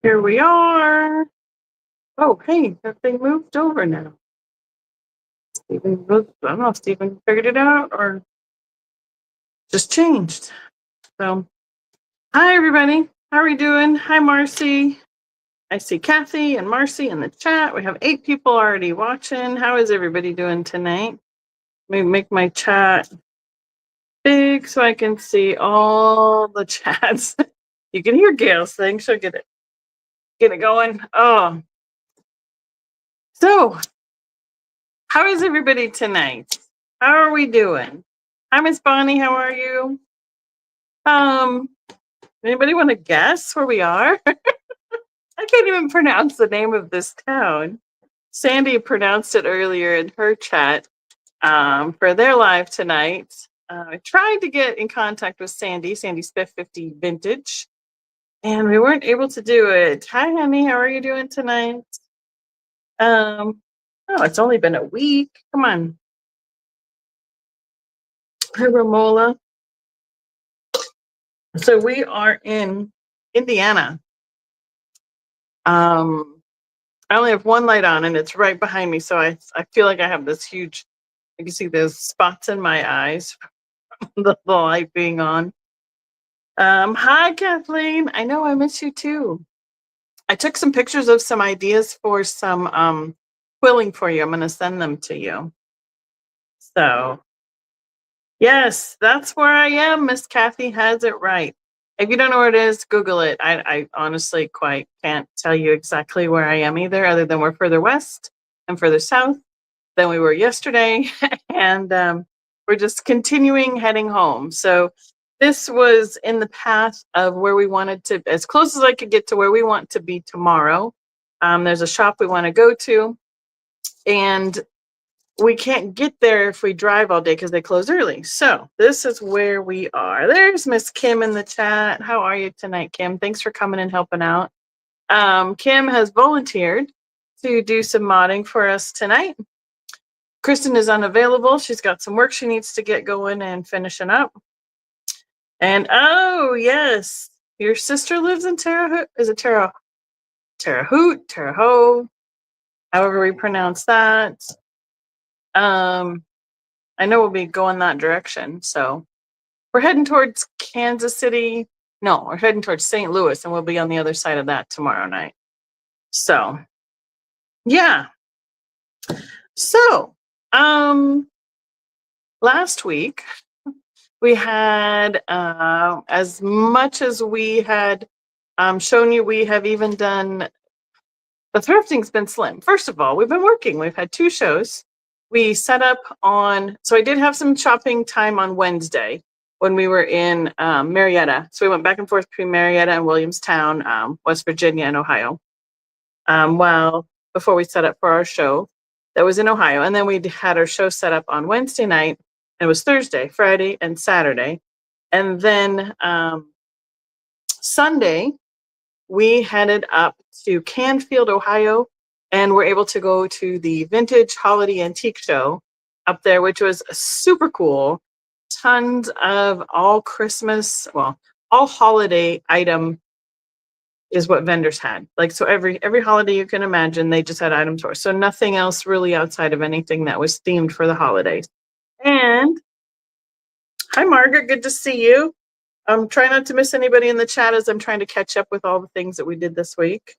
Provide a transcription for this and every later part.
Here we are. Oh, hey, that thing moved over now. Stephen, I don't know if Stephen figured it out or just changed. So, hi, everybody. How are we doing? Hi, Marcy. I see Kathy and Marcy in the chat. We have 8 people already watching. How is everybody doing tonight? Let me make my chat big so I can see all the chats. You can hear Gail's thing. She'll get it going. Oh, so how is everybody tonight? How are we doing? Hi, Miss Bonnie. How are you? Um, Anybody want to guess where we are? I can't even pronounce the name of this town. Sandy pronounced it earlier in her chat for their live tonight. I tried to get in contact with Sandy Spiff 50 Vintage, and we weren't able to do it. Hi, honey. How are you doing tonight? Oh, it's only been a week. Come on. Hi, Romola. So we are in Indiana. I only have one light on and it's right behind me. So I feel like I have this huge, you can see those spots in my eyes, the light being on. Hi, Kathleen. I know I miss you too. I took some pictures of some ideas for some quilling for you. I'm going to send them to you. So yes, that's where I am. Miss Kathy has it right. If you don't know where it is, Google it. I honestly quite can't tell you exactly where I am either, other than we're further west and further south than we were yesterday. And we're just continuing heading home. So this was in the path of where we wanted to, as close as I could get to where we want to be tomorrow. There's a shop we want to go to. And we can't get there if we drive all day because they close early. So this is where we are. There's Miss Kim in the chat. How are you tonight, Kim? Thanks for coming and helping out. Kim has volunteered to do some modding for us tonight. Kristen is unavailable. She's got some work she needs to get going and finishing up. And oh yes, your sister lives in Terre Haute. Is it Terre Haute, Terre Haute, however we pronounce that. I know we'll be going that direction. So we're heading towards Kansas City. No, we're heading towards St. Louis, and we'll be on the other side of that tomorrow night. So, yeah. So, last week we had, as much as we had shown you, we have even done, the thrifting's been slim. First of all, we've been working. We've had 2 shows. We set up on, so I did have some shopping time on Wednesday when we were in Marietta. So we went back and forth between Marietta and Williamstown, West Virginia and Ohio. Well, before we set up for our show that was in Ohio. And then we had our show set up on Wednesday night. It was Thursday, Friday, and Saturday. And then Sunday, we headed up to Canfield, Ohio, and were able to go to the Vintage Holiday Antique Show up there, which was super cool. Tons of all Christmas, well, all holiday item is what vendors had. Like, so every holiday you can imagine, they just had items for. So nothing else really outside of anything that was themed for the holidays. And hi, Margaret, good to see you. Try not to miss anybody in the chat as I'm trying to catch up with all the things that we did this week.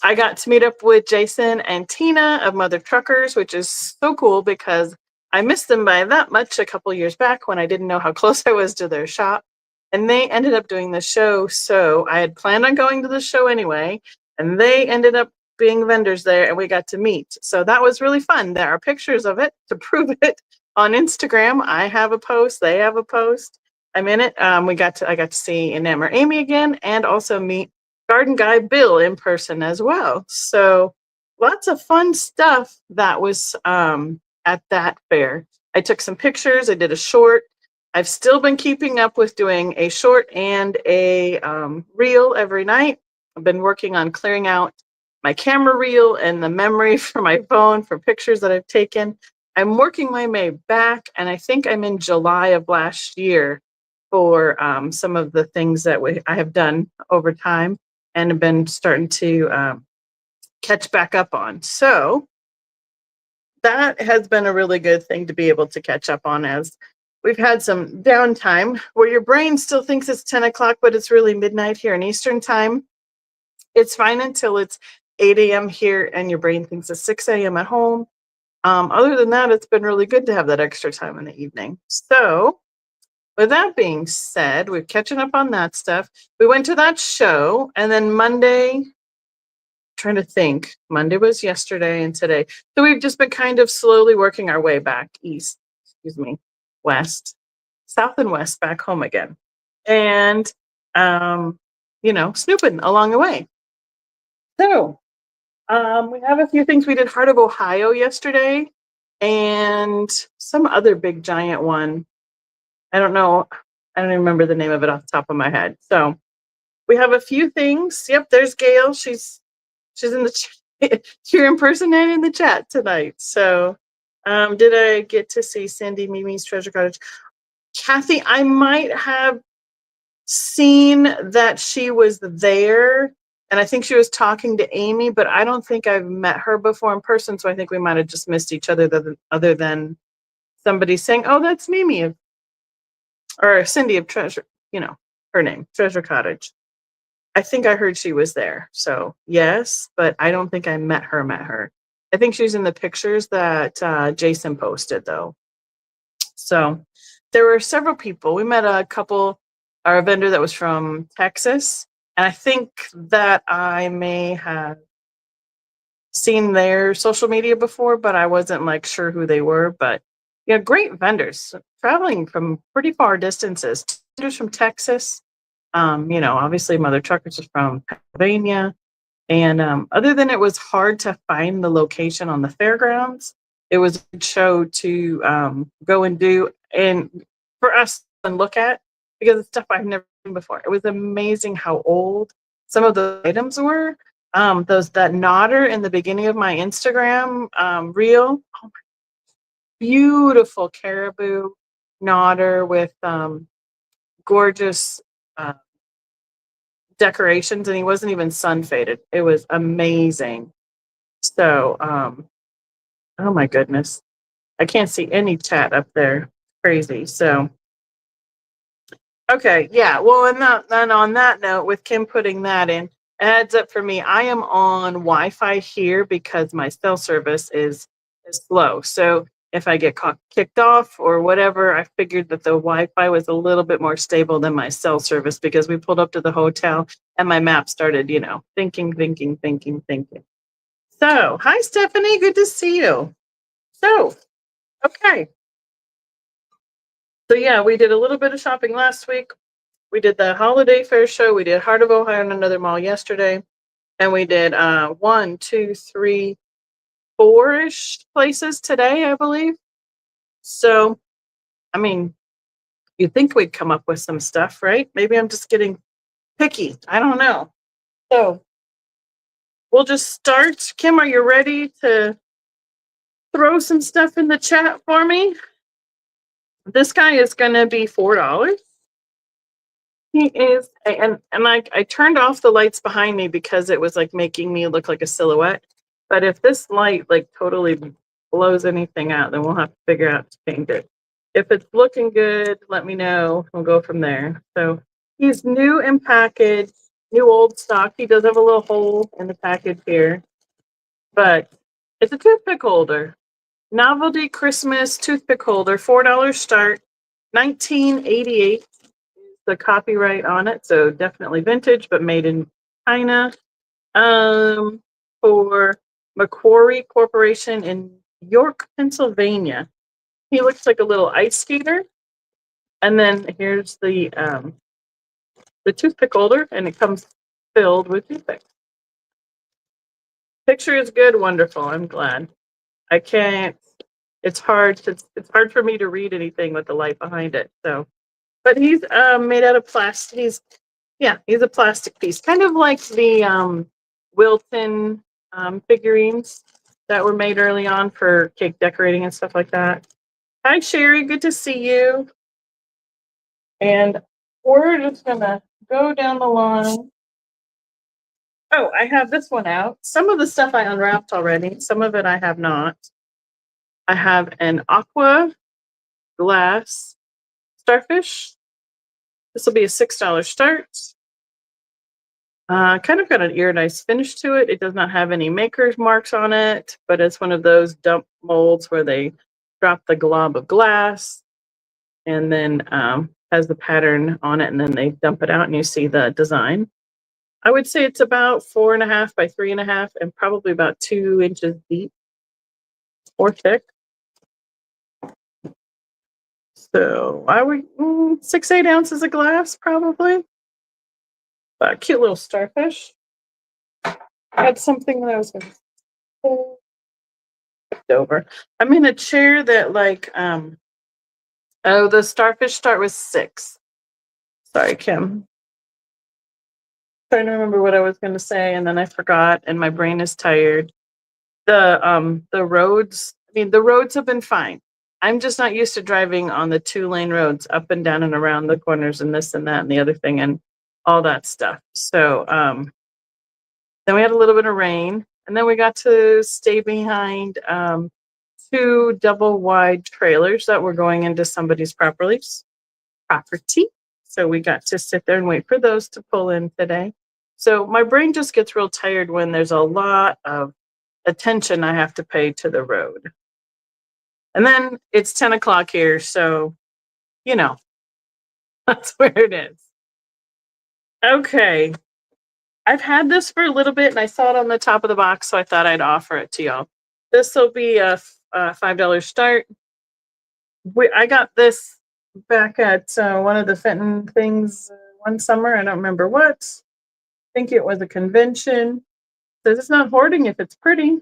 I got to meet up with Jason and Tina of Mother Truckers, which is so cool because I missed them by that much a couple years back when I didn't know how close I was to their shop. And they ended up doing the show. So I had planned on going to the show anyway, and they ended up being vendors there and we got to meet. So that was really fun. There are pictures of it to prove it on Instagram. I have a post, they have a post. I'm in it. I got to see Enamor Amy again and also meet Garden Guy Bill in person as well. So lots of fun stuff that was at that fair. I took some pictures. I did a short. I've still been keeping up with doing a short and a reel every night. I've been working on clearing out my camera reel and the memory for my phone for pictures that I've taken. I'm working my way back, and I think I'm in July of last year for some of the things that I have done over time. and have been starting to catch back up on. So that has been a really good thing to be able to catch up on, as we've had some downtime where your brain still thinks it's 10 o'clock, but it's really midnight here in Eastern time. It's fine until it's 8 a.m. here and your brain thinks it's 6 a.m. at home. Other than that, it's been really good to have that extra time in the evening. So, with that being said, we're catching up on that stuff. We went to that show, and then Monday, trying to think, Monday was yesterday and today. So we've just been kind of slowly working our way back east, west, south and west, back home again. And, snooping along the way. So, we have a few things. We did Heart of Ohio yesterday and some other big giant one. I don't know. I don't even remember the name of it off the top of my head. So we have a few things. Yep, there's Gail. She's in the chat. You're impersonating in the chat tonight. So did I get to see Sandy Mimi's Treasure Cottage? Kathy, I might have seen that she was there, and I think she was talking to Amy, but I don't think I've met her before in person, so I think we might have just missed each other, other than somebody saying, oh, that's Mimi, or Cindy of Treasure, her name, Treasure Cottage. I think I heard she was there, so yes, but I don't think I met her. I think she was in the pictures that Jason posted, though. So there were several people. We met a couple, our vendor that was from Texas, and I think that I may have seen their social media before, but I wasn't sure who they were. But great vendors traveling from pretty far distances. Vendors from Texas, obviously Mother Truckers is from Pennsylvania. And other than it was hard to find the location on the fairgrounds, it was a good show to go and do, and for us and look at, because it's stuff I've never seen before. It was amazing how old some of the items were. That nodder in the beginning of my Instagram reel, oh, beautiful caribou nodder with gorgeous decorations, and he wasn't even sun faded. It was amazing. So, oh my goodness, I can't see any chat up there. Crazy. So, okay, yeah. Well, and on that note, with Kim putting that in, adds up for me. I am on Wi-Fi here because my cell service is slow. So if I get kicked off or whatever, I figured that the Wi-Fi was a little bit more stable than my cell service, because we pulled up to the hotel and my map started, thinking. So, hi, Stephanie. Good to see you. So, okay. So, yeah, we did a little bit of shopping last week. We did the holiday fair show. We did Heart of Ohio and another mall yesterday. And we did 1, 2, 3, 4-ish places today, I believe. So, I mean, you'd think we'd come up with some stuff, right? Maybe I'm just getting picky. I don't know. So, we'll just start. Kim, are you ready to throw some stuff in the chat for me? This guy is going to be $4. He is, and I turned off the lights behind me because it was making me look like a silhouette. But if this light totally blows anything out, then we'll have to figure out to change it. If it's looking good, let me know. We'll go from there. So he's new in package, new old stock. He does have a little hole in the package here, but it's a toothpick holder. Novelty Christmas toothpick holder, $4 start, 1988. The copyright on it, so definitely vintage, but made in China. For Macquarie Corporation in York, Pennsylvania. He looks like a little ice skater. And then here's the toothpick holder, and it comes filled with toothpicks. Picture is good, wonderful. I'm glad. I can't. It's hard for me to read anything with the light behind it. So, but he's made out of plastic. He's a plastic piece, kind of like the Wilton figurines that were made early on for cake decorating and stuff like that. Hi, Sherry. Good to see you. And we're just going to go down the line Oh, I have this one out. Some of the stuff I unwrapped already. Some of it I have not. I have an aqua glass starfish. This will be a $6 start. Kind of got an iridized finish to it. It does not have any maker's marks on it, but it's one of those dump molds where they drop the glob of glass and then has the pattern on it, and then they dump it out and you see the design. I would say it's about 4.5 by 3.5 and probably about 2 inches deep or thick. So I would 6-8 ounces of glass probably. But a cute little starfish. I had something that I was going to say over. I'm in a chair that the starfish start with 6. Sorry, Kim. Trying to remember what I was going to say, and then I forgot, and my brain is tired. The roads. I mean, the roads have been fine. I'm just not used to driving on the 2-lane roads up and down and around the corners and this and that and the other thing and all that stuff. So then we had a little bit of rain, and then we got to stay behind 2 double wide trailers that were going into somebody's property. So we got to sit there and wait for those to pull in today. So my brain just gets real tired when there's a lot of attention I have to pay to the road. And then it's 10 o'clock here, so, that's where it is. Okay. I've had this for a little bit, and I saw it on the top of the box, so I thought I'd offer it to y'all. This will be a $5 start. I got this back at one of the Fenton things one summer. I don't remember what. I think it was a convention. It says it's not hoarding if it's pretty.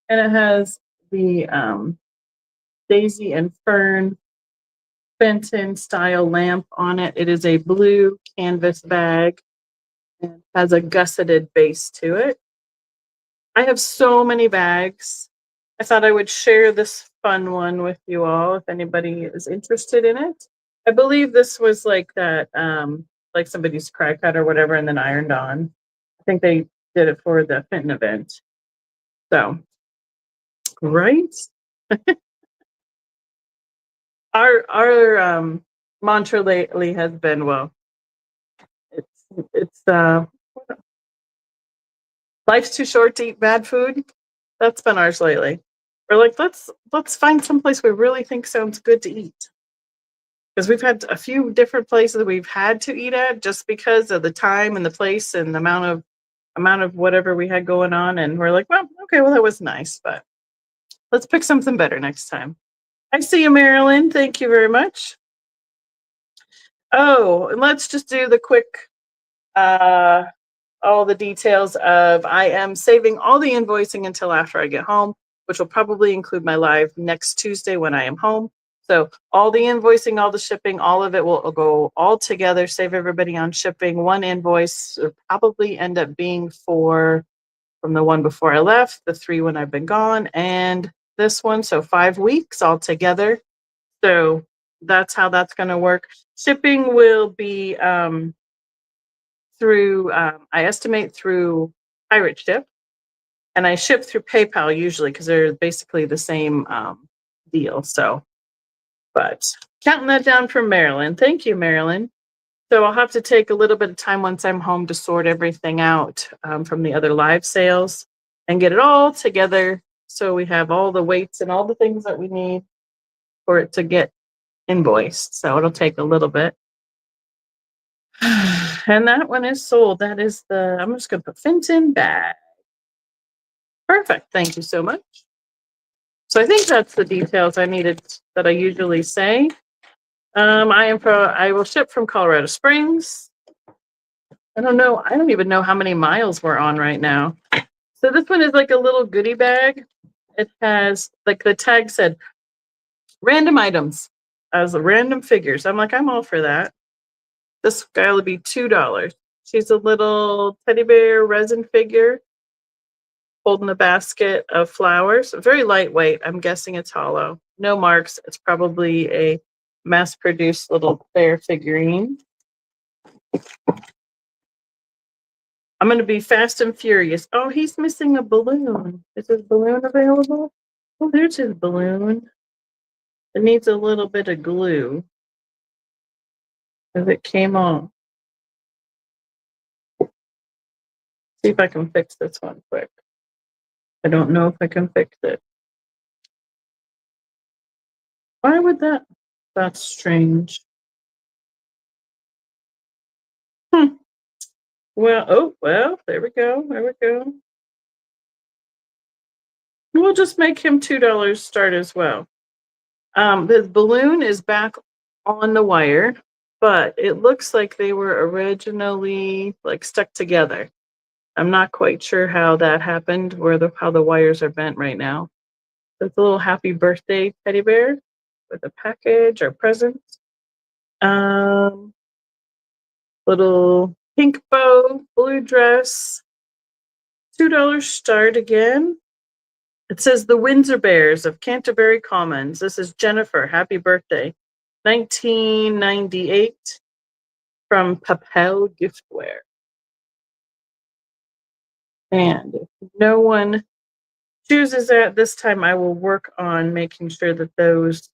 And it has the daisy and fern Fenton style lamp on it. It is a blue canvas bag and has a gusseted base to it. I have so many bags. I thought I would share this fun one with you all if anybody is interested in it. I believe this was like that, like somebody's cry cut or whatever, and then ironed on. I think they did it for the Fenton event. So, right? Our mantra lately has been, well, it's life's too short to eat bad food. That's been ours lately. We're like, let's find some place we really think sounds good to eat. Because we've had a few different places we've had to eat at just because of the time and the place and the amount of whatever we had going on, and we're like, well, okay, well, that was nice, but let's pick something better next time. I see you, Marilyn. Thank you very much. Oh, and let's just do the quick all the details of I am saving all the invoicing until after I get home, which will probably include my live next Tuesday when I am home. So all the invoicing, all the shipping, all of it will go all together, save everybody on shipping. One invoice will probably end up being from the one before I left, the 3 when I've been gone, and this one. So 5 weeks all together. So that's how that's going to work. Shipping will be through, I estimate through Pirate Ship, and I ship through PayPal usually because they're basically the same deal. So, but counting that down from Marilyn. Thank you, Marilyn. So I'll have to take a little bit of time once I'm home to sort everything out from the other live sales and get it all together so we have all the weights and all the things that we need for it to get invoiced. So it'll take a little bit. And that one is sold. That is I'm just going to put Fenton bag. Perfect. Thank you so much. So I think that's the details I needed that I usually say. I will ship from Colorado Springs. I don't know. I don't even know how many miles we're on right now. So this one is like a little goodie bag. It has, like the tag said, random items as random figures. I'm like, I'm all for that. This guy will be $2. She's a little teddy bear resin figure holding a basket of flowers. Very lightweight. I'm guessing it's hollow. No marks. It's probably a mass-produced little bear figurine. I'm going to be fast and furious. Oh, he's missing a balloon. Is his balloon available? Oh, there's his balloon. It needs a little bit of glue because it came off. See if I can fix this one quick. I don't know if I can fix it. Why would that? That's strange. Well, there we go. There we go. We'll just make him $2 start as well. The balloon is back on the wire, but it looks like they were originally like stuck together. I'm not quite sure how that happened, how the wires are bent right now. It's a little happy birthday teddy bear with a package or present. Little pink bow, blue dress, $2 start again. It says the Windsor Bears of Canterbury Commons. This is Jennifer. Happy birthday. 1998 from Papel Giftware. And if no one chooses that this time, I will work on making sure that those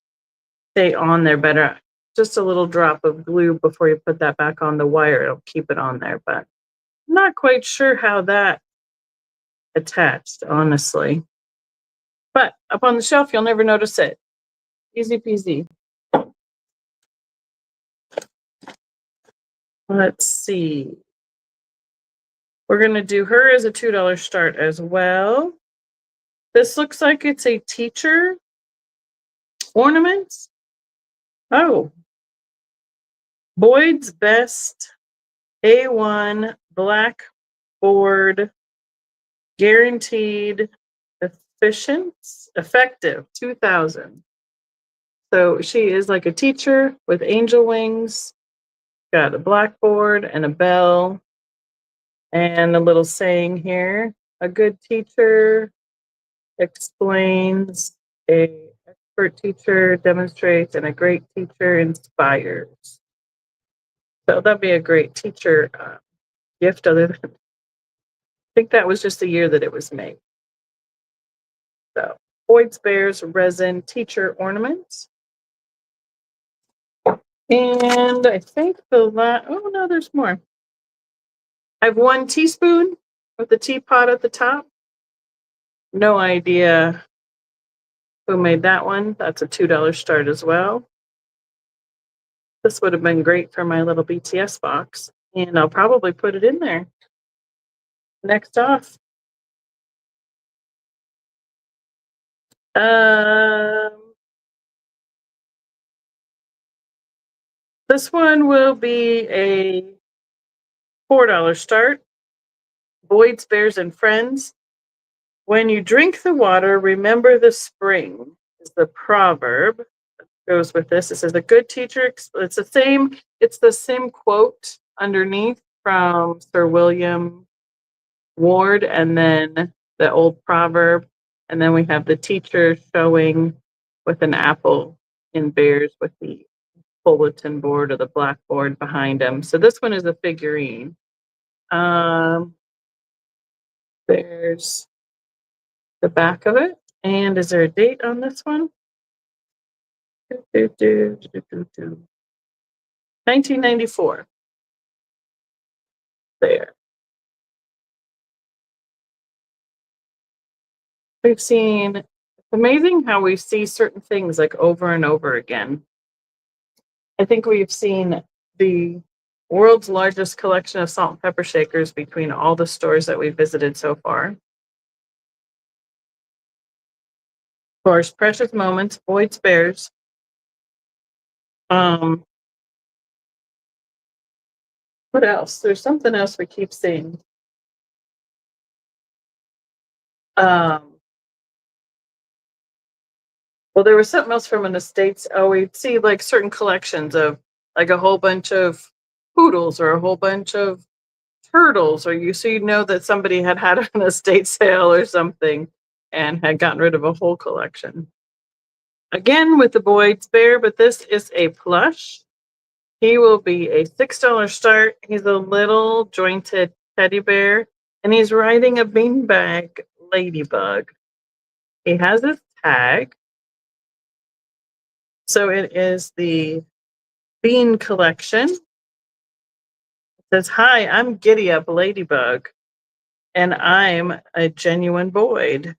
stay on there better. Just a little drop of glue before you put that back on the wire. It'll keep it on there, but I'm not quite sure how that attached, honestly. But up on the shelf, you'll never notice it. Easy peasy. Let's see. We're going to do her as a $2 start as well. This looks like it's a teacher ornament. Oh, Boyd's Best A1 Blackboard Guaranteed Effective 2000. So she is like a teacher with angel wings, got a blackboard and a bell, and a little saying here. A good teacher explains, a expert teacher demonstrates, and a great teacher inspires. So that'd be a great teacher gift. I think that was just the year that it was made. So Boyd's Bears resin teacher ornaments. And I think oh no, there's more. I have 1 teaspoon with the teapot at the top. No idea who made that one. That's a $2 start as well. This would have been great for my little BTS box, and I'll probably put it in there. Next off. This one will be a $4 start. Boyd's Bears and Friends. When you drink the water, remember the spring is the proverb that goes with this. It says a good teacher, it's the same quote underneath from Sir William Ward, and then the old proverb. And then we have the teacher showing with an apple in bears with the bulletin board or the blackboard behind him. So this one is a figurine. There's the back of it. And is there a date on this one? 1994. There. We've seen, it's amazing how we see certain things like over and over again. I think we've seen the world's largest collection of salt and pepper shakers between all the stores that we've visited so far. Of course, Precious Moments, Boyd's Bears. What else? There's something else we keep seeing. Well, there was something else from in the States. Oh, we'd see like certain collections of like a whole bunch of poodles or a whole bunch of turtles, or so you know that somebody had an estate sale or something and had gotten rid of a whole collection. Again with the Boyd's Bear, but this is a plush. He will be a $6 start. He's a little jointed teddy bear, and he's riding a beanbag ladybug. He has his tag. So it is the Bean Collection. It says, "Hi, I'm Giddy Up Ladybug, and I'm a genuine Boyd."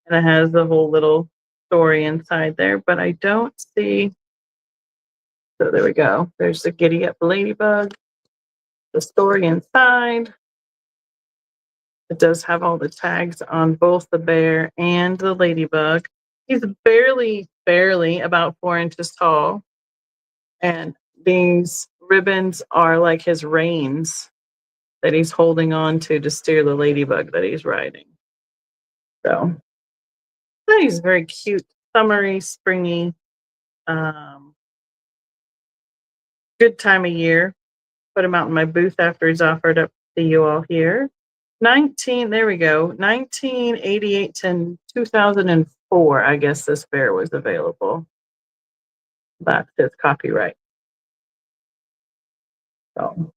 And it has the whole little story inside there, but I don't see. So there we go. There's the Giddy Up Ladybug, the story inside. It does have all the tags on both the bear and the ladybug. He's barely about 4 inches tall. And these ribbons are like his reins that he's holding on to steer the ladybug that he's riding. So he's very cute, summery, springy, um, good time of year. Put him out in my booth after he's offered up to you all here. There we go. 1988 to 2004, I guess this bear was available. That's his copyright. So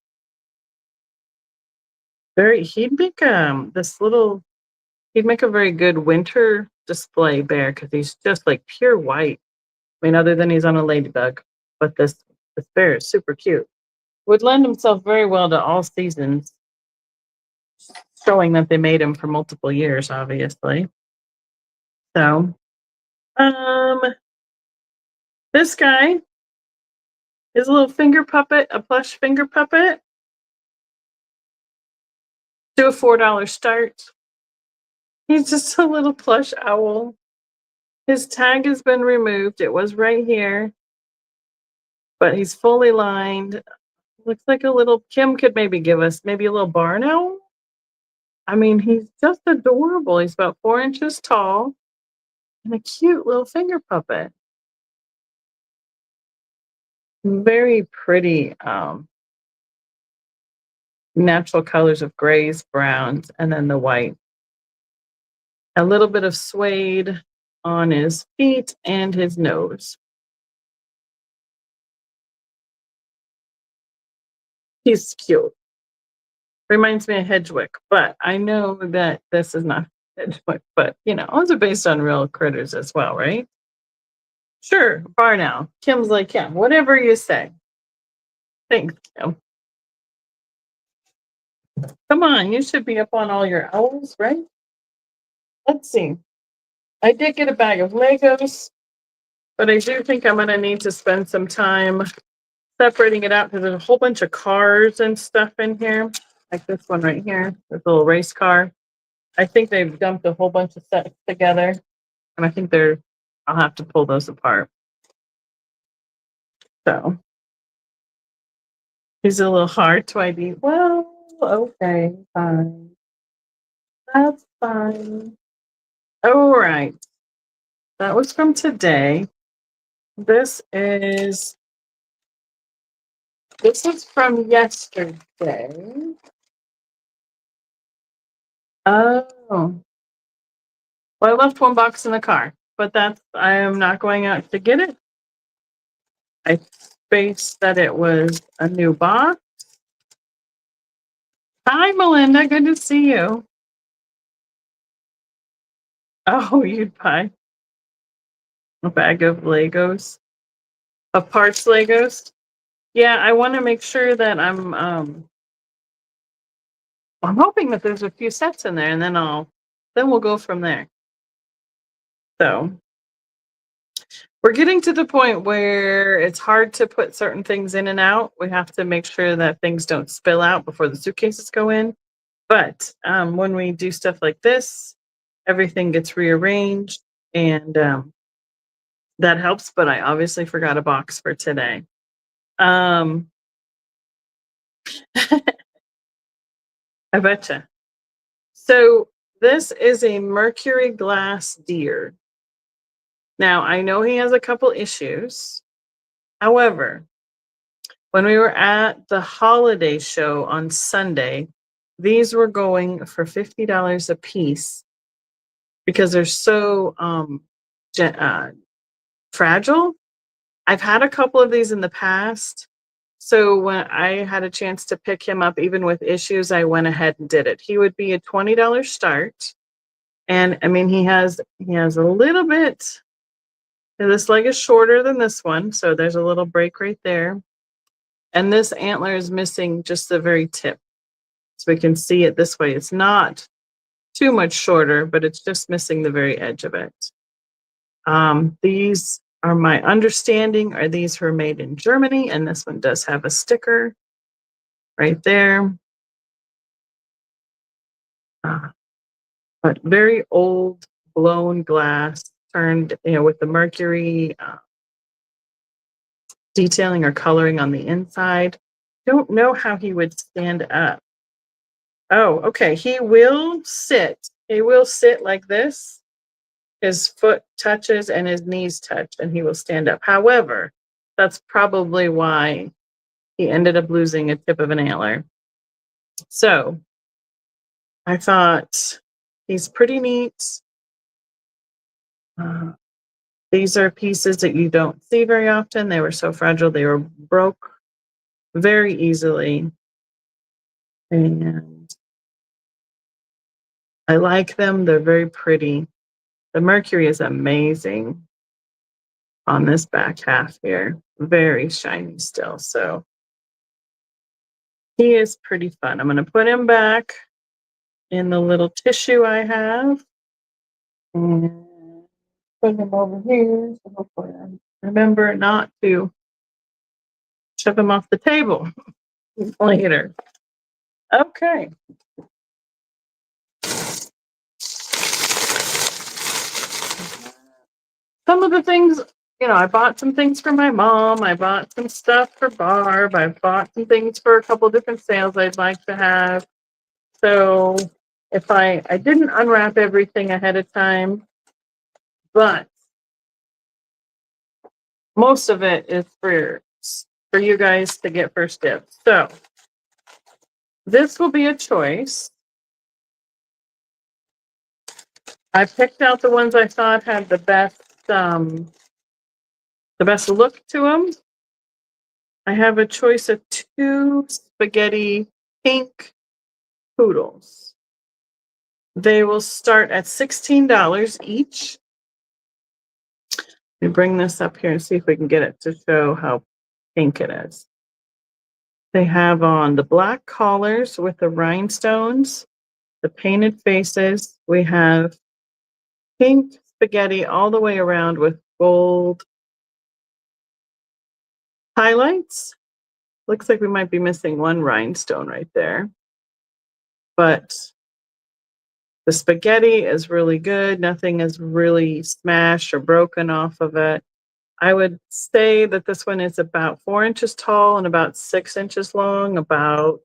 he'd make a very good winter display bear because he's just like pure white. I mean, other than he's on a ladybug, but this bear is super cute. Would lend himself very well to all seasons, showing that they made him for multiple years, obviously. So, um, this guy is a little finger puppet, a plush finger puppet. Do a $4 start. He's just a little plush owl. His tag has been removed. It was right here, but he's fully lined. Looks like a little, Kim could maybe give us maybe a little barn owl. I mean, he's just adorable. He's about 4 inches tall and a cute little finger puppet. Very pretty natural colors of grays, browns, and then the white. A little bit of suede on his feet and his nose. He's cute. Reminds me of Hedgewick, but I know that this is not Hedgewick, but those are based on real critters as well, right? Sure, barn owl. Kim's like, yeah, whatever you say. Thanks, Kim. Come on, you should be up on all your owls, right? Let's see. I did get a bag of Legos, but I do think I'm going to need to spend some time separating it out because there's a whole bunch of cars and stuff in here, like this one right here, this little race car. I think they've dumped a whole bunch of sets together, and I think I'll have to pull those apart. So he's a little hard to ID. Well, okay, fine. That's fine. All right. That was from today. This is from yesterday. Oh. Well, I left one box in the car, but I am not going out to get it. I spaced that it was a new box. Hi, Melinda. Good to see you. Oh, you'd buy a bag of Legos, of parts Legos. Yeah, I want to make sure that I'm hoping that there's a few sets in there, and then we'll go from there. So we're getting to the point where it's hard to put certain things in and out. We have to make sure that things don't spill out before the suitcases go in. But when we do stuff like this, everything gets rearranged, and that helps. But I obviously forgot a box for today. I betcha. So this is a mercury glass deer. Now, I know he has a couple issues. However, when we were at the holiday show on Sunday, these were going for $50 a piece because they're so fragile. I've had a couple of these in the past, So when I had a chance to pick him up, even with issues, I went ahead and did it. He would be a $20 start. And I mean, he has a little bit, this leg is shorter than this one. So there's a little break right there. And this antler is missing just the very tip. So we can see it this way. It's not too much shorter, but it's just missing the very edge of it. These are my understanding are these were made in Germany, and this one does have a sticker right there. But very old, blown glass, turned, with the mercury detailing or coloring on the inside. Don't know how he would stand up. Oh, okay. He will sit. He will sit like this. His foot touches and his knees touch, and he will stand up. However, that's probably why he ended up losing a tip of an antler. So I thought he's pretty neat. These are pieces that you don't see very often. They were so fragile, they were broke very easily. And I like them. They're very pretty. The mercury is amazing on this back half here. Very shiny still. So he is pretty fun. I'm going to put him back in the little tissue I have. And put him over here. So hopefully I remember not to shove him off the table later. Okay. Some of the things, I bought some things for my mom. I bought some stuff for Barb. I bought some things for a couple different sales I'd like to have. So if I didn't unwrap everything ahead of time, but most of it is for you guys to get first dibs. So this will be a choice. I picked out the ones I thought had the best look to them. I have a choice of 2 spaghetti pink poodles. They will start at $16 each. Let me bring this up here and see if we can get it to show how pink it is. They have on the black collars with the rhinestones, the painted faces. We have pink spaghetti all the way around with gold highlights. Looks like we might be missing one rhinestone right there. But the spaghetti is really good. Nothing is really smashed or broken off of it. I would say that this one is about 4 inches tall and about 6 inches long, about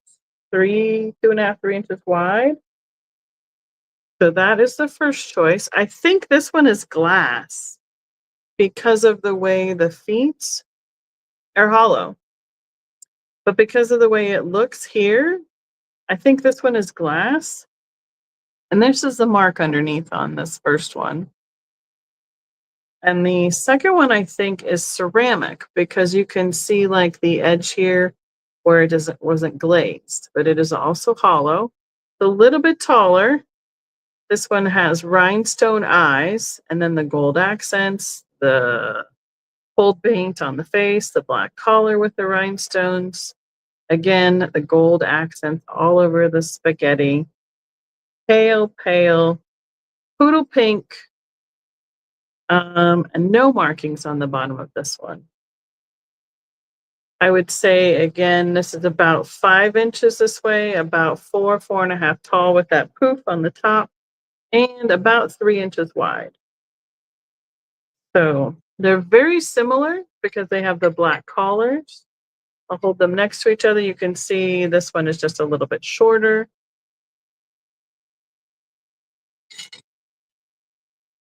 2.5, 3 inches wide. So that is the first choice. I think this one is glass because of the way the feet are hollow. But because of the way it looks here, I think this one is glass. And this is the mark underneath on this first one. And the second one, I think, is ceramic because you can see like the edge here where it wasn't glazed, but it is also hollow. It's a little bit taller. This one has rhinestone eyes and then the gold accents, the gold paint on the face, the black collar with the rhinestones. Again, the gold accents all over the spaghetti. Pale, pale, poodle pink, and no markings on the bottom of this one. I would say, again, this is about 5 inches this way, about 4.5 tall with that poof on the top, and about 3 inches wide. So they're very similar because they have the black collars. I'll hold them next to each other. You can see this one is just a little bit shorter.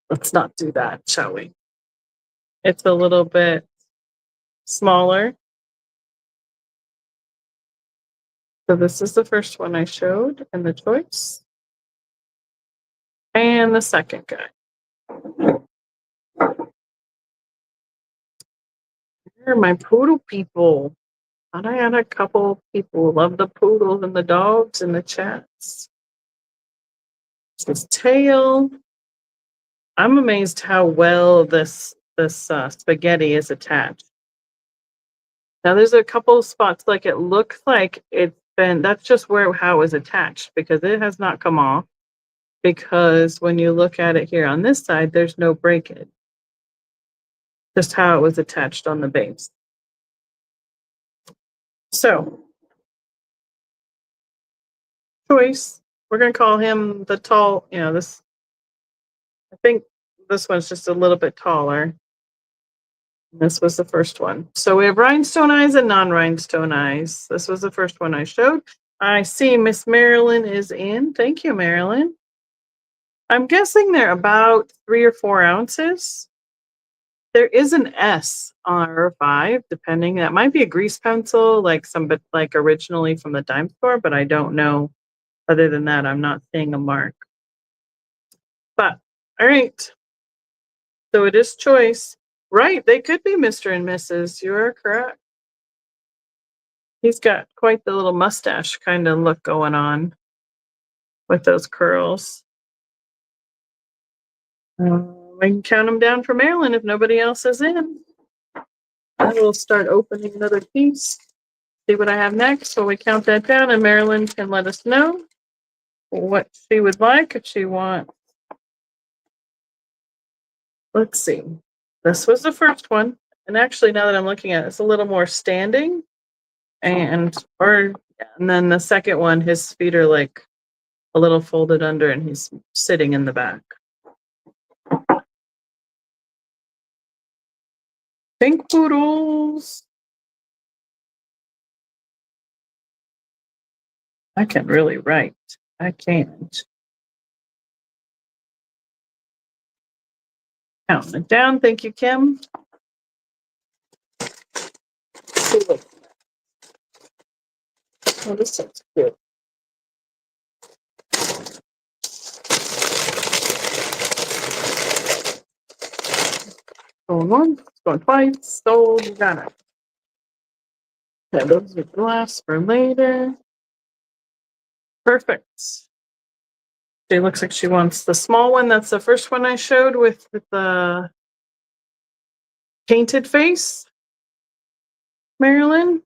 Let's not do that, shall we? It's a little bit smaller. So this is the first one I showed in the choice. And the second guy. Here are my poodle people. Thought I had a couple people who love the poodles and the dogs in the chats. His tail. I'm amazed how well this spaghetti is attached. Now there's a couple of spots like it looks like it's been. That's just how it was attached because it has not come off. Because when you look at it here on this side, there's no breakage. Just how it was attached on the base. So, choice. We're going to call him the tall, this, I think this one's just a little bit taller. This was the first one. So we have rhinestone eyes and non-rhinestone eyes. This was the first one I showed. I see Miss Marilyn is in. Thank you, Marilyn. I'm guessing they're about 3 or 4 ounces. There is an S or 5, depending. That might be a grease pencil, like originally from the dime store, but I don't know. Other than that, I'm not seeing a mark. But all right. So it is choice. Right, they could be Mr. and Mrs. You are correct. He's got quite the little mustache kind of look going on with those curls. I can count them down for Marilyn if nobody else is in. I will start opening another piece. See what I have next. So we count that down, and Marilyn can let us know what she would like if she wants. Let's see. This was the first one. And actually, now that I'm looking at it, it's a little more standing. And then the second one, his feet are like a little folded under and he's sitting in the back. Pink poodles. I can really write. I can't. Counting it down. Thank you, Kim. Oh, this looks good. Going once, going twice. So you got it. Okay, those are glass for later. Perfect. She looks like she wants the small one. That's the first one I showed with the painted face. Marilyn.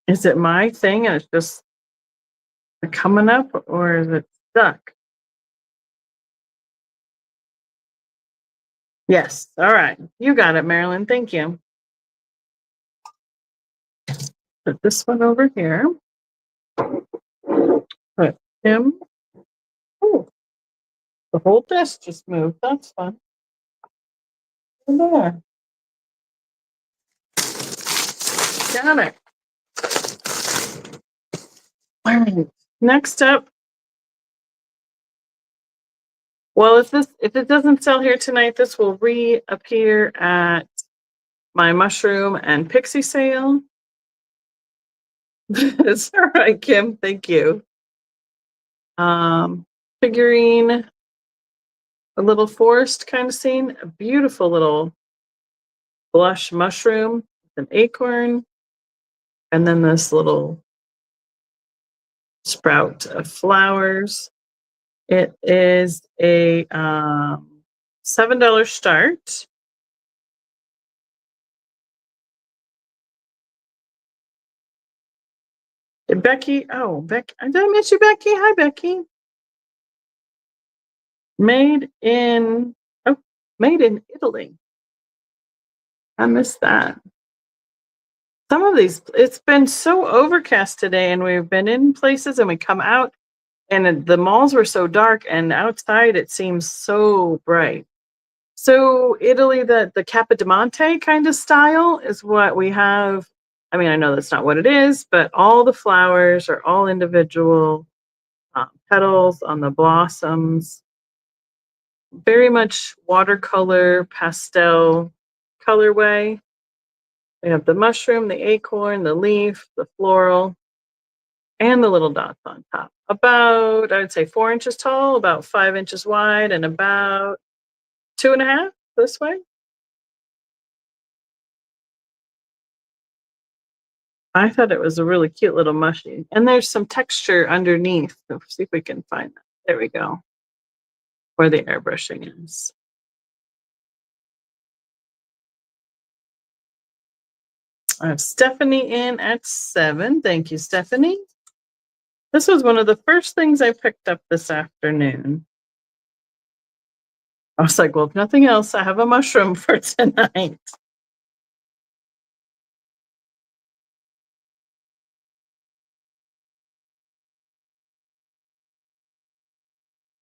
Is it my thing and it's just coming up, or is it stuck? Yes. All right. You got it, Marilyn. Thank you. Put this one over here. Put him. Oh, the whole desk just moved. That's fun. And there. Got it. All right. Next up. Well, if it doesn't sell here tonight, this will reappear at my mushroom and pixie sale. It's all right, Kim. Thank you. Figurine, a little forest kind of scene, a beautiful little blush mushroom, an acorn, and then this little sprout of flowers. It is a $7 start. Becky, did I miss you, Becky? Hi, Becky. Made in Italy. I missed that. Some of these, it's been so overcast today, and we've been in places and we come out and the malls were so dark, and outside it seems so bright. So Italy, the Capodimonte kind of style is what we have. I mean, I know that's not what it is, but all the flowers are all individual petals on the blossoms. Very much watercolor, pastel colorway. We have the mushroom, the acorn, the leaf, the floral, and the little dots on top. About, I would say 4 inches tall, about 5 inches wide, and about 2.5 this way. I thought it was a really cute little mushy. And there's some texture underneath. Let's see if we can find that. There we go. Where the airbrushing is. I have Stephanie in at 7. Thank you, Stephanie. This was one of the first things I picked up this afternoon. I was like, well, if nothing else, I have a mushroom for tonight.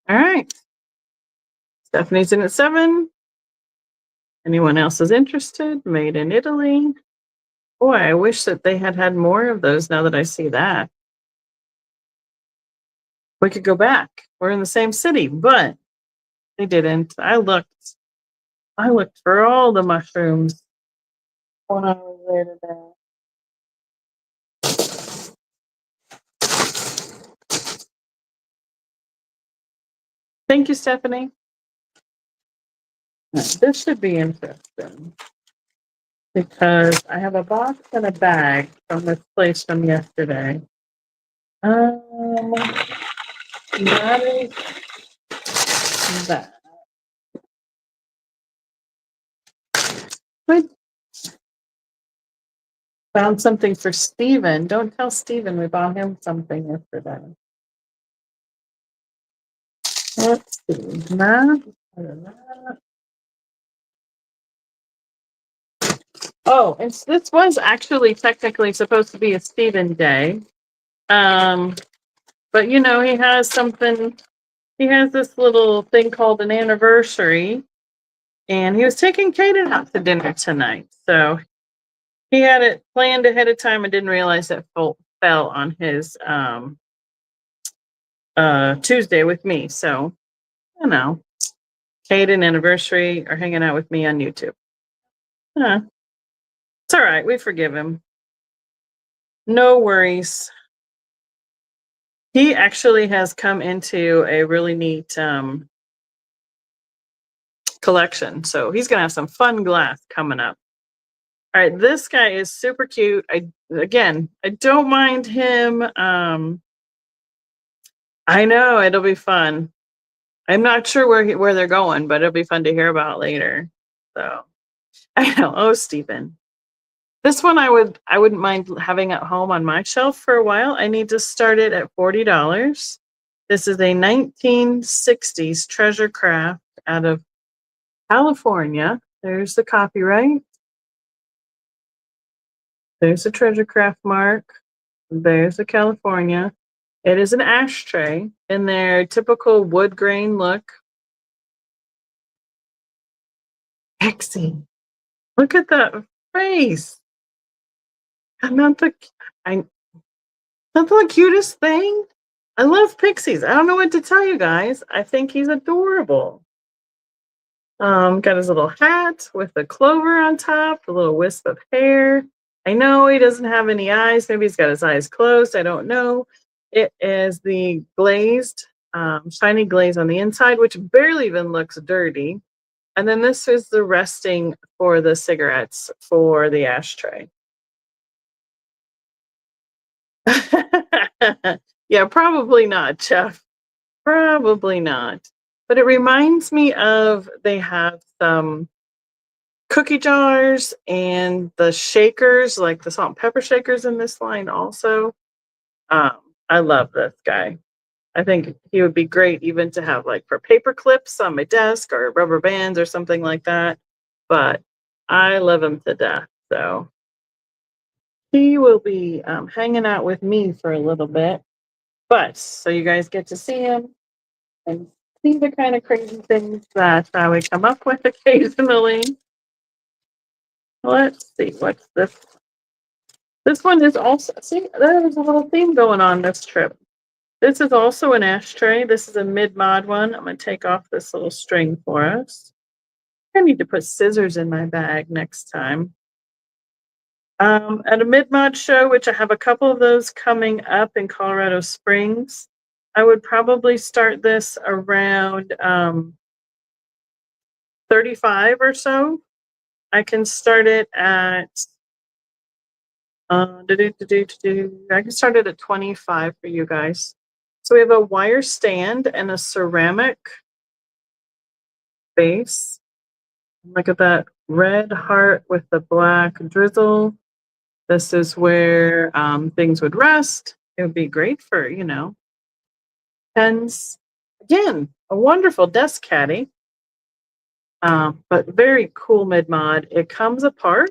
All right. Stephanie's in at 7. Anyone else is interested? Made in Italy. Boy, I wish that they had had more of those now that I see that. We could go back. We're in the same city, but they didn't. I looked for all the mushrooms when I was there today. Thank you, Stephanie. This should be interesting because I have a box and a bag from this place from yesterday. That is that. Good. Found something for Steven. Don't tell Steven we bought him something yesterday. Let's see. Oh, this was actually technically supposed to be a Steven day. But you know, he has this little thing called an anniversary, and he was taking Kaden out to dinner tonight. So he had it planned ahead of time and didn't realize it fell on his Tuesday with me. So, you know, Kaden anniversary are hanging out with me on YouTube. It's all right. We forgive him. No worries. He actually has come into a really neat collection. So he's going to have some fun glass coming up. All right, this guy is super cute. I don't mind him. I know it'll be fun. I'm not sure where they're going, but it'll be fun to hear about later. So I know. Oh, Stephen. This one I wouldn't mind having at home on my shelf for a while. I need to start it at $40. This is a 1960s treasure craft out of California. There's the copyright. There's the treasure craft mark. There's the California. It is an ashtray in their typical wood grain look. Pixie. Look at that face. Not the cutest thing. I love pixies. I don't know what to tell you guys. I think he's adorable. Got his little hat with the clover on top, a little wisp of hair. I know he doesn't have any eyes. Maybe he's got his eyes closed. I don't know. It is the glazed, shiny glaze on the inside, which barely even looks dirty. And then this is the resting for the cigarettes for the ashtray. Yeah, probably not, Jeff. Probably not. But it reminds me of they have some cookie jars and the shakers, like the salt and pepper shakers in this line also. I love this guy. I think he would be great even to have like for paper clips on my desk or rubber bands or something like that. But I love him to death. So he will be hanging out with me for a little bit. But so you guys get to see him and see the kind of crazy things that we come up with occasionally. Let's see, what's this? This one is also, see, there's a little theme going on this trip. This is also an ashtray. This is a mid-mod one. I'm going to take off this little string for us. I need to put scissors in my bag next time. At a mid-mod show, which I have a couple of those coming up in Colorado Springs, I would probably start this around 35 or so. I can start it at I can start it at 25 for you guys. So we have a wire stand and a ceramic base. Look at that red heart with the black drizzle. This is where things would rest. It would be great for, pens. Again, a wonderful desk caddy, but very cool mid mod. It comes apart,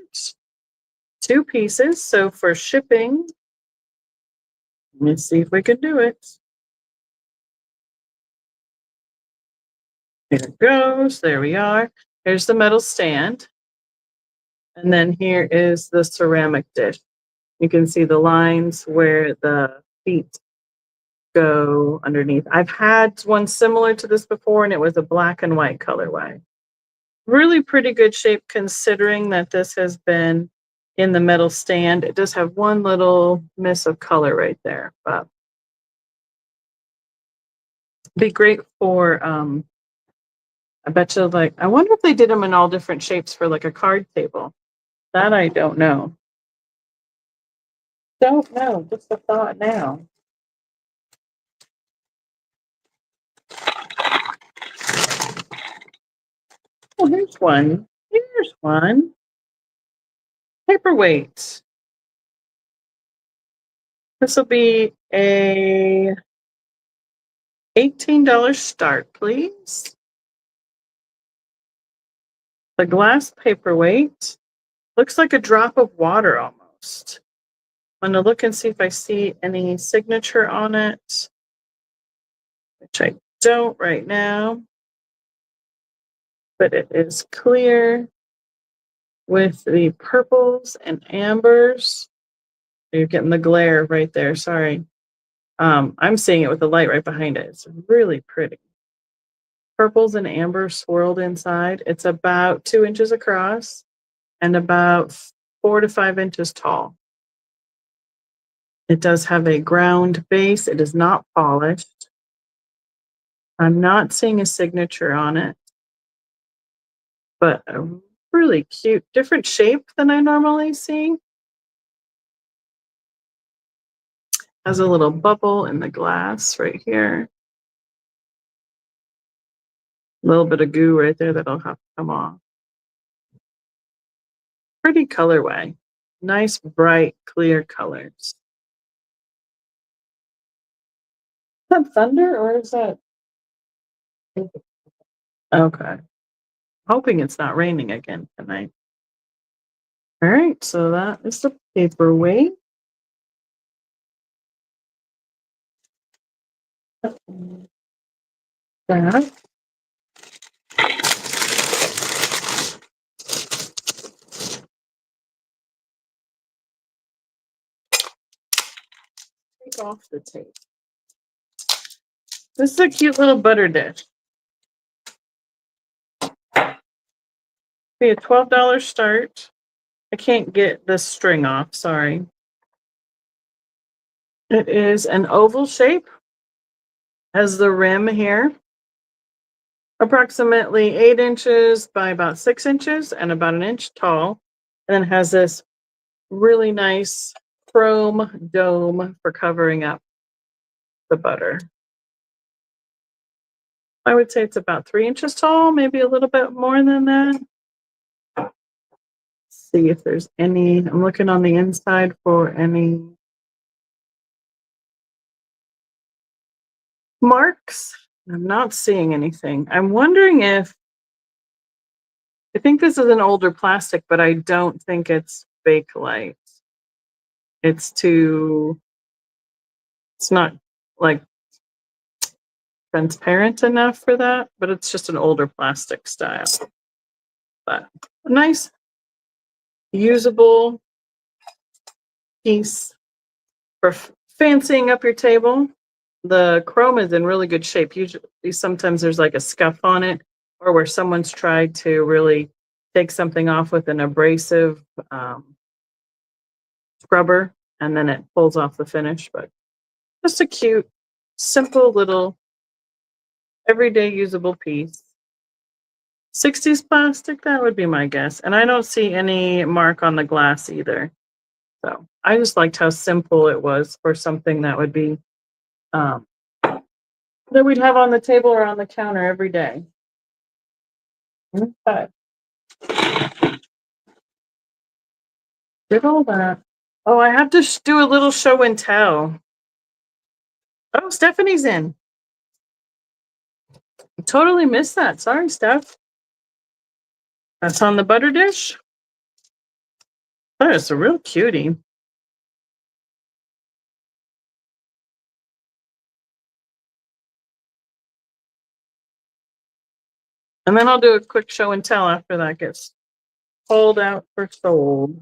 2 pieces. So for shipping, let me see if we can do it. There it goes. There we are. Here's the metal stand. And then here is the ceramic dish. You can see the lines where the feet go underneath. I've had one similar to this before, and it was a black and white colorway. Really pretty good shape considering that this has been in the metal stand. It does have one little miss of color right there, but be great for, I bet you, like, I wonder if they did them in all different shapes for like a card table. That I don't know. Don't know, just a thought now. Oh, here's one. Here's one. Paperweight. This will be a $18 start, please. The glass paperweight looks like a drop of water almost. I'm going to look and see if I see any signature on it, which I don't right now, but it is clear with the purples and ambers. You're getting the glare right there. Sorry. I'm seeing it with the light right behind it. It's really pretty. Purples and ambers swirled inside. It's about 2 inches across and about 4 to 5 inches tall. It does have a ground base. It is not polished. I'm not seeing a signature on it, but a really cute, different shape than I normally see. Has a little bubble in the glass right here. A little bit of goo right there that'll have to come off. Pretty colorway. Nice, bright, clear colors. Is that thunder or is that? Okay. Hoping it's not raining again tonight. All right, so that is the paperweight. That. Take off the tape. This is a cute little butter dish. Be a $12 start. I can't get this string off, sorry. It is an oval shape. Has the rim here. Approximately 8 inches by about 6 inches and about an inch tall. And then has this really nice chrome dome for covering up the butter. I would say it's about 3 inches tall, maybe a little bit more than that. See if there's any, I'm looking on the inside for any marks. I'm not seeing anything. I'm wondering if, I think this is an older plastic, but I don't think it's Bakelite. It's not like transparent enough for that, but it's just an older plastic style. But a nice, usable piece for fancying up your table. The chrome is in really good shape. Usually, sometimes there's like a scuff on it, or where someone's tried to really take something off with an abrasive scrubber, and then it pulls off the finish. But just a cute, simple little everyday usable piece. 60s plastic, that would be my guess. And I don't see any mark on the glass either. So I just liked how simple it was for something that would be um, that we'd have on the table or on the counter every day. Okay. Did all that. Oh, I have to do a little show and tell. Oh, Stephanie's in. Totally missed that. Sorry, Steph. That's on the butter dish. Oh, it's a real cutie. And then I'll do a quick show and tell after that gets pulled out for sold.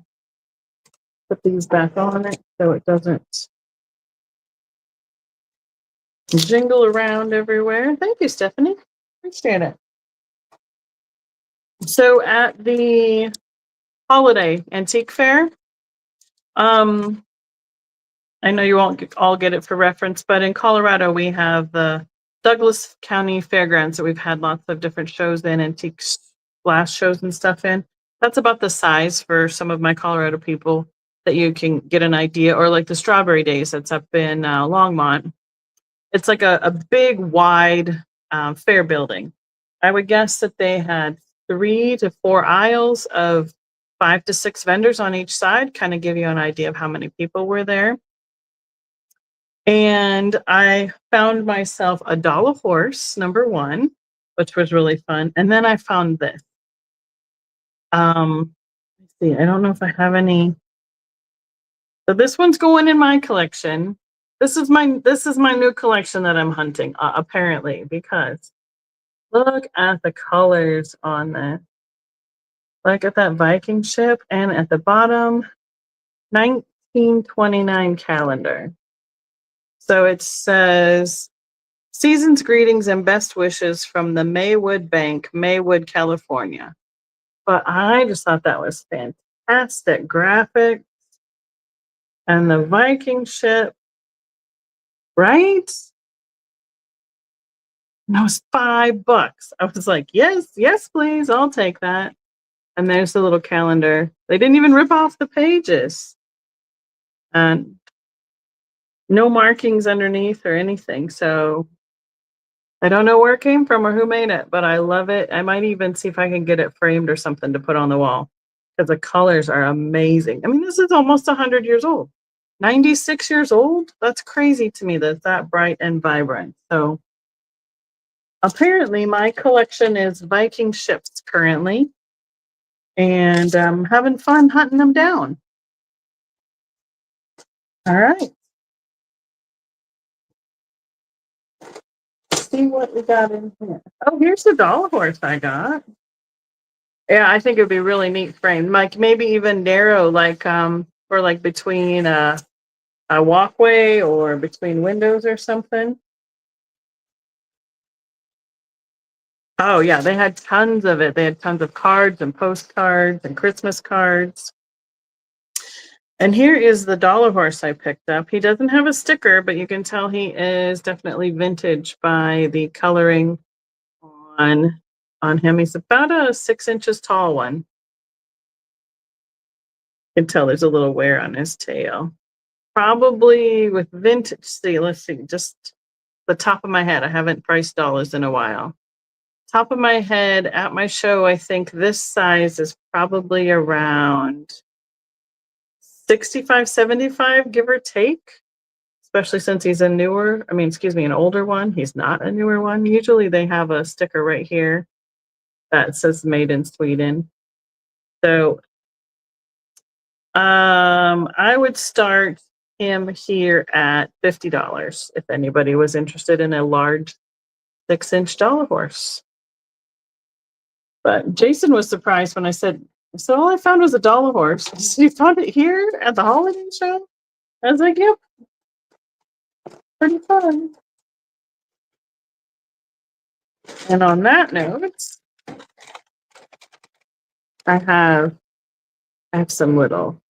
Put these back on it so it doesn't jingle around everywhere. Thank you, Stephanie. Appreciate it. So at the holiday antique fair, I know you won't all get it for reference, but in Colorado, we have the Douglas County Fairgrounds that we've had lots of different shows in, antique glass shows and stuff in. That's about the size for some of my Colorado people that you can get an idea, or like the Strawberry Days that's up in Longmont. It's like a big, wide fair building. I would guess that they had 3 to 4 aisles of 5 to 6 vendors on each side, kind of give you an idea of how many people were there. And I found myself a dollar horse, number 1, which was really fun. And then I found this. Let's see, I don't know if I have any. So this one's going in my collection. This is my new collection that I'm hunting, apparently, because look at the colors on this. Look at that Viking ship, and at the bottom, 1929 calendar. So it says, "Season's greetings and best wishes from the Maywood Bank, Maywood, California." But I just thought that was fantastic graphic. And the Viking ship, right? And that was $5. I was like, yes, yes, please, I'll take that. And there's the little calendar. They didn't even rip off the pages. And no markings underneath or anything. So I don't know where it came from or who made it, but I love it. I might even see if I can get it framed or something to put on the wall because the colors are amazing. I mean, this is almost 100 years old. 96 years old? That's crazy to me that it's that bright and vibrant. So apparently my collection is Viking ships currently, and I'm having fun hunting them down. All right. Let's see what we got in here. Oh, here's the dollar horse I got. Yeah, I think it would be really neat framed. Like maybe even narrow, like for like between a walkway or between windows or something. Oh yeah, they had tons of it. They had tons of cards and postcards and Christmas cards. And here is the dollar horse I picked up. He doesn't have a sticker, but you can tell he is definitely vintage by the coloring on him. He's about a 6 inches tall one. You can tell there's a little wear on his tail. Probably with vintage. See, let's see, just the top of my head. I haven't priced dollars in a while. Top of my head at my show, I think this size is probably around 65, 75, give or take, especially since he's an older one. He's not a newer one. Usually they have a sticker right here that says made in Sweden. So I would start him here at $50 if anybody was interested in a large 6-inch dollar horse. But Jason was surprised when I said, so all I found was a dollar horse. You found it here at the holiday show? I was like, yep. Pretty fun. And on that note, I have some little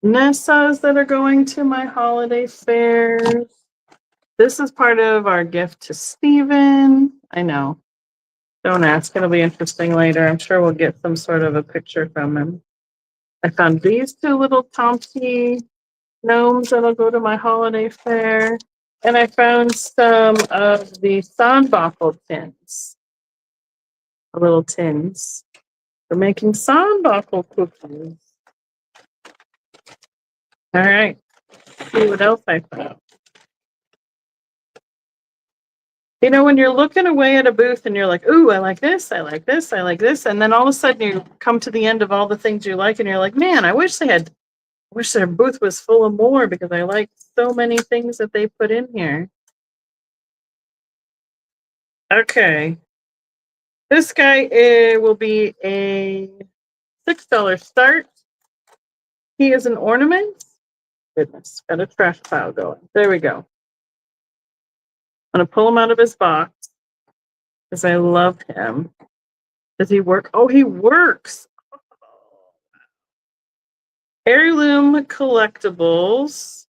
Nessas that are going to my holiday fairs. This is part of our gift to Steven. I know. Don't ask. It'll be interesting later. I'm sure we'll get some sort of a picture from him. I found these two little Tomty gnomes that'll go to my holiday fair. And I found some of the Sandbachel tins, the little tins for making Sandbachel cookies. All right, let's see what else I found. You know, when you're looking away at a booth and you're like, ooh, I like this, I like this, I like this. And then all of a sudden you come to the end of all the things you like and you're like, man, I wish their booth was full of more because I like so many things that they put in here. Okay. This guy will be a $6 start. He is an ornament. Goodness, got a trash pile going. There we go. I'm going to pull him out of his box because I love him. Does he work? Oh, he works. Heirloom collectibles.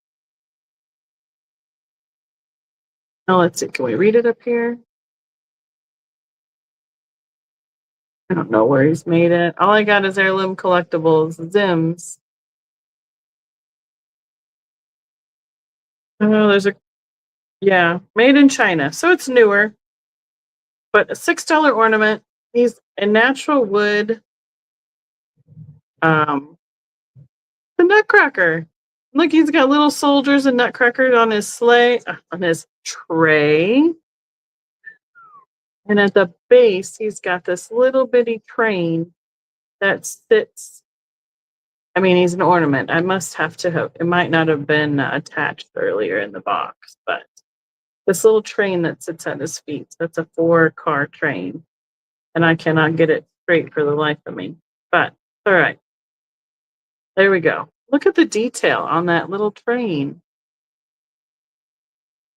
Now let's see. Can we read it up here? I don't know where he's made it. All I got is heirloom collectibles, Zims. Oh, yeah, made in China. So it's newer, but a $6 ornament. He's a natural wood. The Nutcracker. Look, he's got little soldiers and nutcrackers on his sleigh, on his tray. And at the base, he's got this little bitty train that sits. I mean, he's an ornament. I must have to have, it might not have been attached earlier in the box, but this little train that sits at his feet, that's a 4-car train. And I cannot get it straight for the life of me. But, all right. There we go. Look at the detail on that little train.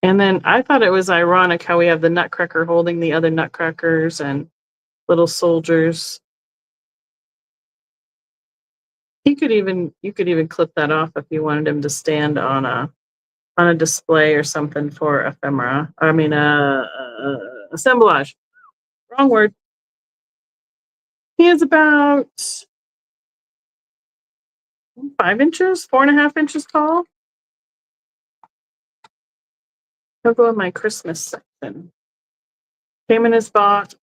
And then I thought it was ironic how we have the Nutcracker holding the other nutcrackers and little soldiers. You could even clip that off if you wanted him to stand on a display or something for ephemera. I mean, assemblage. Wrong word. He is about 5 inches, 4.5 inches tall. He'll go in my Christmas section. Came in his box.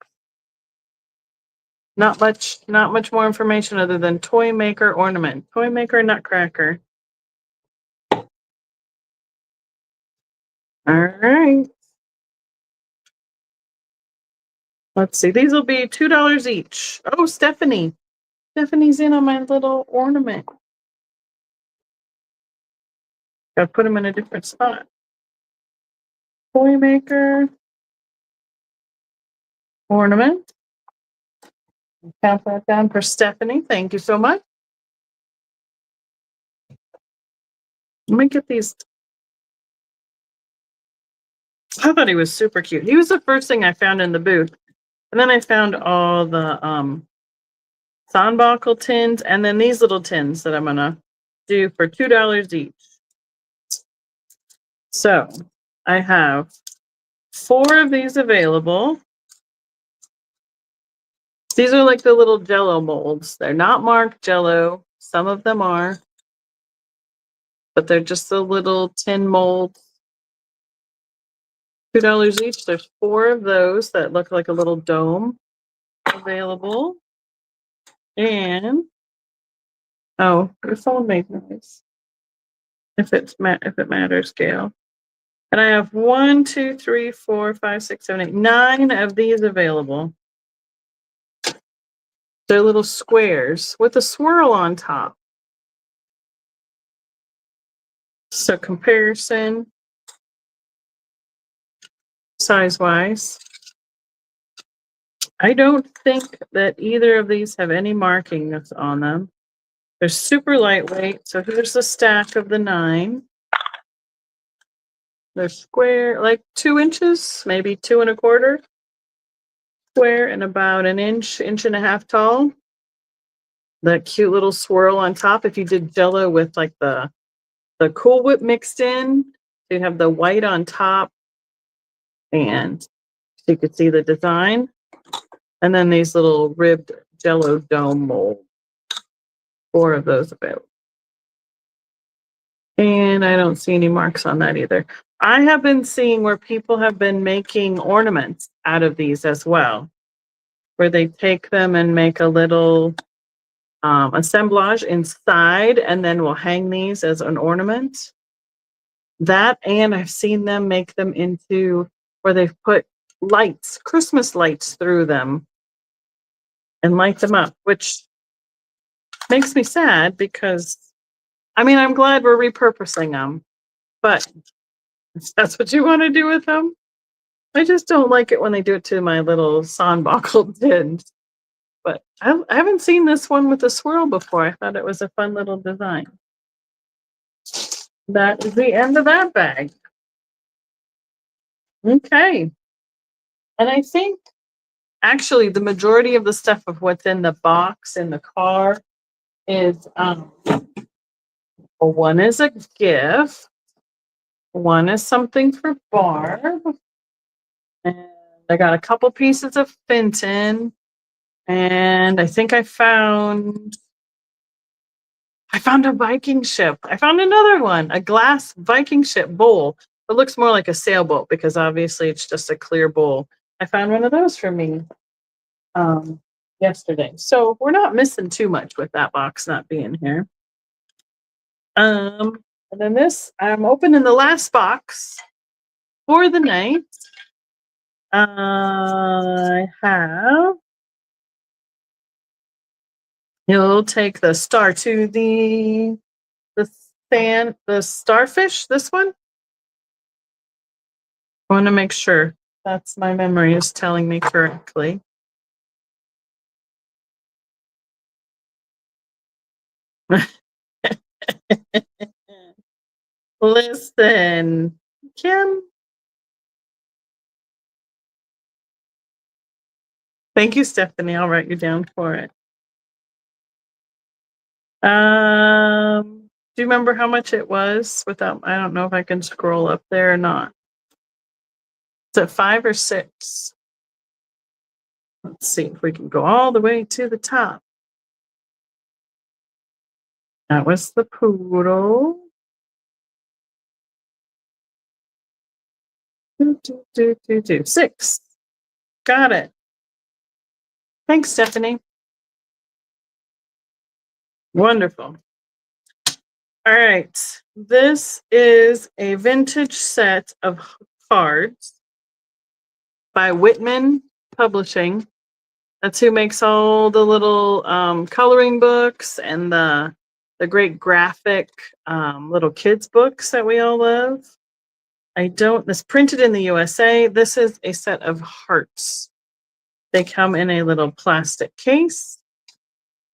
Not much more information other than toy maker ornament. Toy maker nutcracker. All right. Let's see. These will be $2 each. Oh, Stephanie. Stephanie's in on my little ornament. Gotta put them in a different spot. Toy maker. Ornament. Count that down for Stephanie. Thank you so much. Let me get these. I thought he was super cute. He was the first thing I found in the booth. And then I found all the Sandbachel tins and then these little tins that I'm going to do for $2 each. So I have 4 of these available. These are like the little Jello molds. They're not marked Jello. Some of them are. But they're just the little tin molds. $2 each. There's 4 of those that look like a little dome available. And oh, your phone made noise. If it matters, Gail. And I have 1, 2, 3, 4, 5, 6, 7, 8, 9 of these available. They're little squares with a swirl on top. So comparison, size-wise. I don't think that either of these have any markings on them. They're super lightweight. So here's the stack of the 9. They're square, like 2 inches, maybe 2 1/4. Square and about an inch, inch and a half tall. That cute little swirl on top. If you did Jello with like the Cool Whip mixed in, you have the white on top, and so you could see the design. And then these little ribbed Jello dome mold 4 of those available. And I don't see any marks on that either. I have been seeing where people have been making ornaments out of these as well, where they take them and make a little assemblage inside and then will hang these as an ornament. That, and I've seen them make them into where they've put lights, Christmas lights through them and light them up, which makes me sad because, I mean, I'm glad we're repurposing them, but if that's what you want to do with them, I just don't like it when they do it to my little Sandbockel tins. But I haven't seen this one with a swirl before. I thought it was a fun little design. That is the end of that bag. Okay. And I think actually the majority of the stuff of what's in the box in the car is one is a gift, one is something for Barb, and I got a couple pieces of Fenton, and I think I found a Viking ship. I found another one, a glass Viking ship bowl. It looks more like a sailboat because obviously it's just a clear bowl. I found one of those for me yesterday. So we're not missing too much with that box not being here. And then this, I'm opening the last box for the night. I have, you'll take the star to the starfish, this one. I want to make sure that's my memory is telling me correctly. Listen, Kim. Thank you, Stephanie. I'll write you down for it. Do you remember how much it was without, I don't know if I can scroll up there or not. Is it 5 or 6? Let's see if we can go all the way to the top. That was the poodle. 6. Got it. Thanks, Stephanie. Wonderful. All right. This is a vintage set of cards by Whitman Publishing. That's who makes all the little coloring books and the great graphic little kids books that we all love. This printed in the USA. This is a set of hearts. They come in a little plastic case.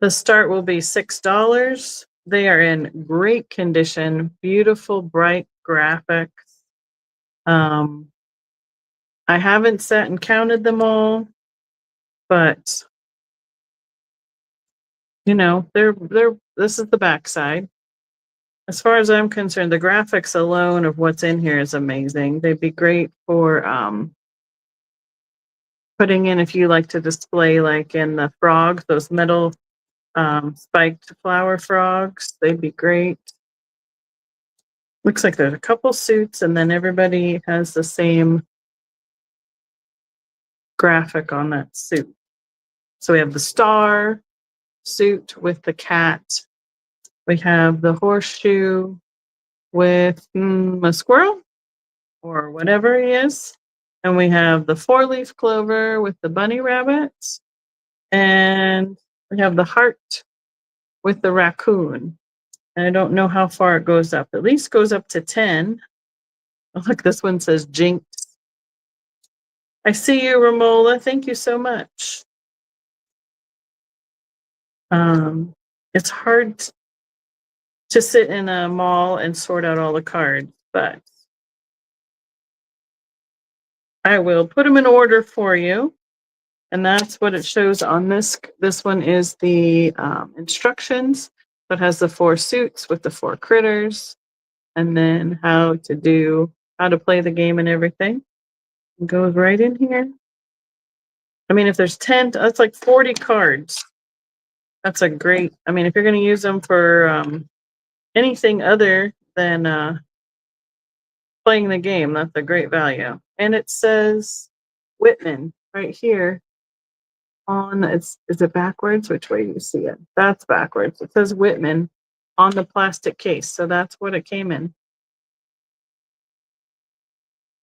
The start will be $6. They are in great condition, beautiful, bright graphics. I haven't sat and counted them all, but you know, this is the backside. As far as I'm concerned, the graphics alone of what's in here is amazing. They'd be great for putting in if you like to display, like in the frogs, those metal spiked flower frogs. They'd be great. Looks like there's a couple suits and then everybody has the same graphic on that suit. So we have the star suit with the cat. We have the horseshoe with a squirrel or whatever he is. And we have the 4-leaf clover with the bunny rabbits. And we have the heart with the raccoon. And I don't know how far it goes up. At least goes up to 10. Oh, look, this one says Jinx. I see you, Romola. Thank you so much. It's hard to sit in a mall and sort out all the cards, but I will put them in order for you. And that's what it shows on this. This one is the instructions. So it has the 4 suits with the 4 critters, and then how to play the game and everything. It goes right in here. I mean, if there's 10, that's like 40 cards. That's a great, I mean, if you're going to use them for anything other than playing the game, that's a great value. And it says Whitman right here on, is it backwards? Which way do you see it? That's backwards. It says Whitman on the plastic case. So that's what it came in.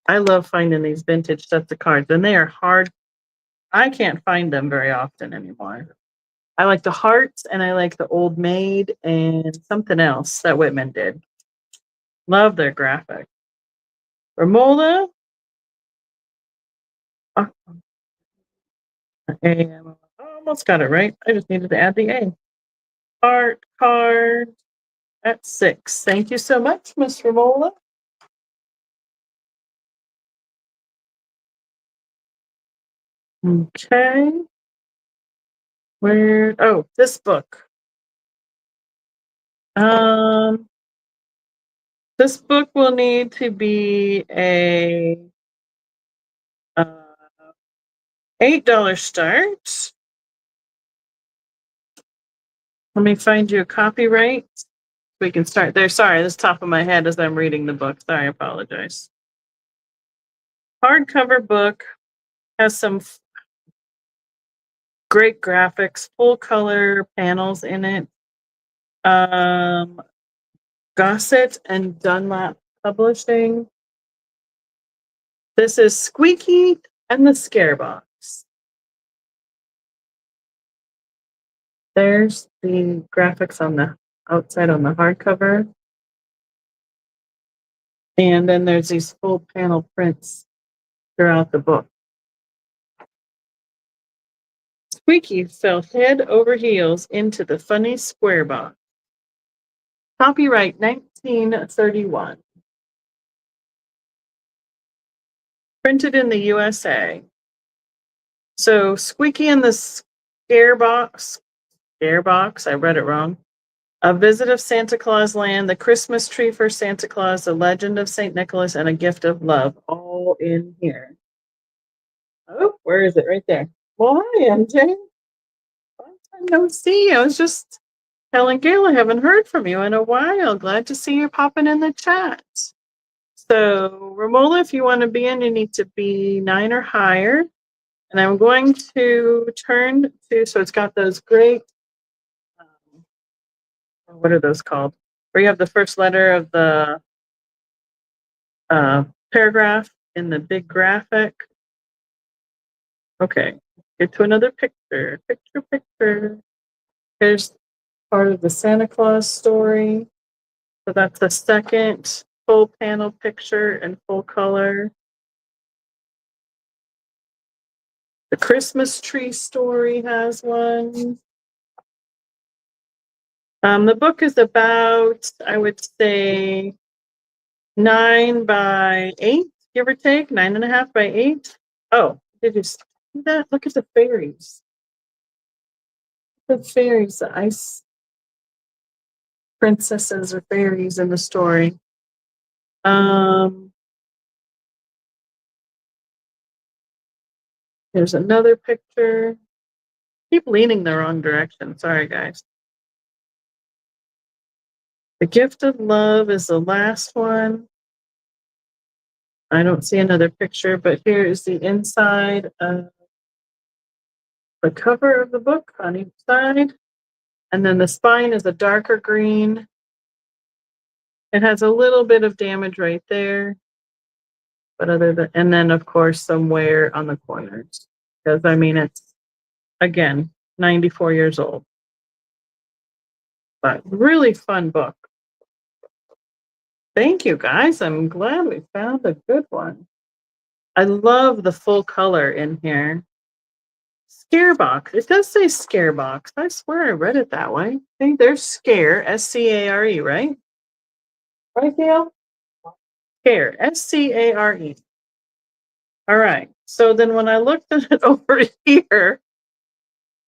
I love finding these vintage sets of cards, and they are hard. I can't find them very often anymore. I like the hearts, and I like the Old Maid and something else that Whitman did. Love their graphic. Romola. Oh, almost got it right. I just needed to add the A. Art card at 6. Thank you so much, Miss Romola. Okay. Where? Oh, this book. This book will need to be a $8 start. Let me find you a copyright. We can start there. Sorry, this top of my head as I'm reading the book. Sorry, I apologize. Hardcover book has some great graphics, full color panels in it. Gossett and Dunlap Publishing. This is Squeaky and the Scarebox. There's the graphics on the outside on the hardcover. And then there's these full panel prints throughout the book. Squeaky fell head over heels into the funny square box. Copyright 1931. Printed in the USA. So Squeaky and the Scarebox, I read it wrong. A Visit of Santa Claus Land, The Christmas Tree for Santa Claus, The Legend of St. Nicholas, and A Gift of Love, all in here. Oh, where is it? Right there. Well, hi, MJ. Long time no see. I was just telling Gail I haven't heard from you in a while. Glad to see you popping in the chat. So, Romola, if you want to be in, you need to be 9 or higher. And I'm going to turn to, so it's got those great, what are those called? Where you have the first letter of the paragraph in the big graphic. Okay, get to another picture. Picture. Here's part of the Santa Claus story. So that's the second full panel picture in full color. The Christmas tree story has one. The book is about, I would say, 9 by 8, give or take, 9.5 by 8. Oh, did you see that? Look at the fairies. The fairies, the ice princesses or fairies in the story. There's another picture. Keep leaning the wrong direction. Sorry, guys. The Gift of Love is the last one. I don't see another picture, but here is the inside of the cover of the book on each side. And then the spine is a darker green. It has a little bit of damage right there. But other than, and then of course some wear on the corners. Because I mean, it's, again, 94 years old. But really fun book. Thank you, guys. I'm glad we found a good one. I love the full color in here. Scarebox. It does say Scarebox. I swear I read it that way. I think there's Scare, S-C-A-R-E, right? Right, Gail? Scare, S-C-A-R-E. All right. So then when I looked at it over here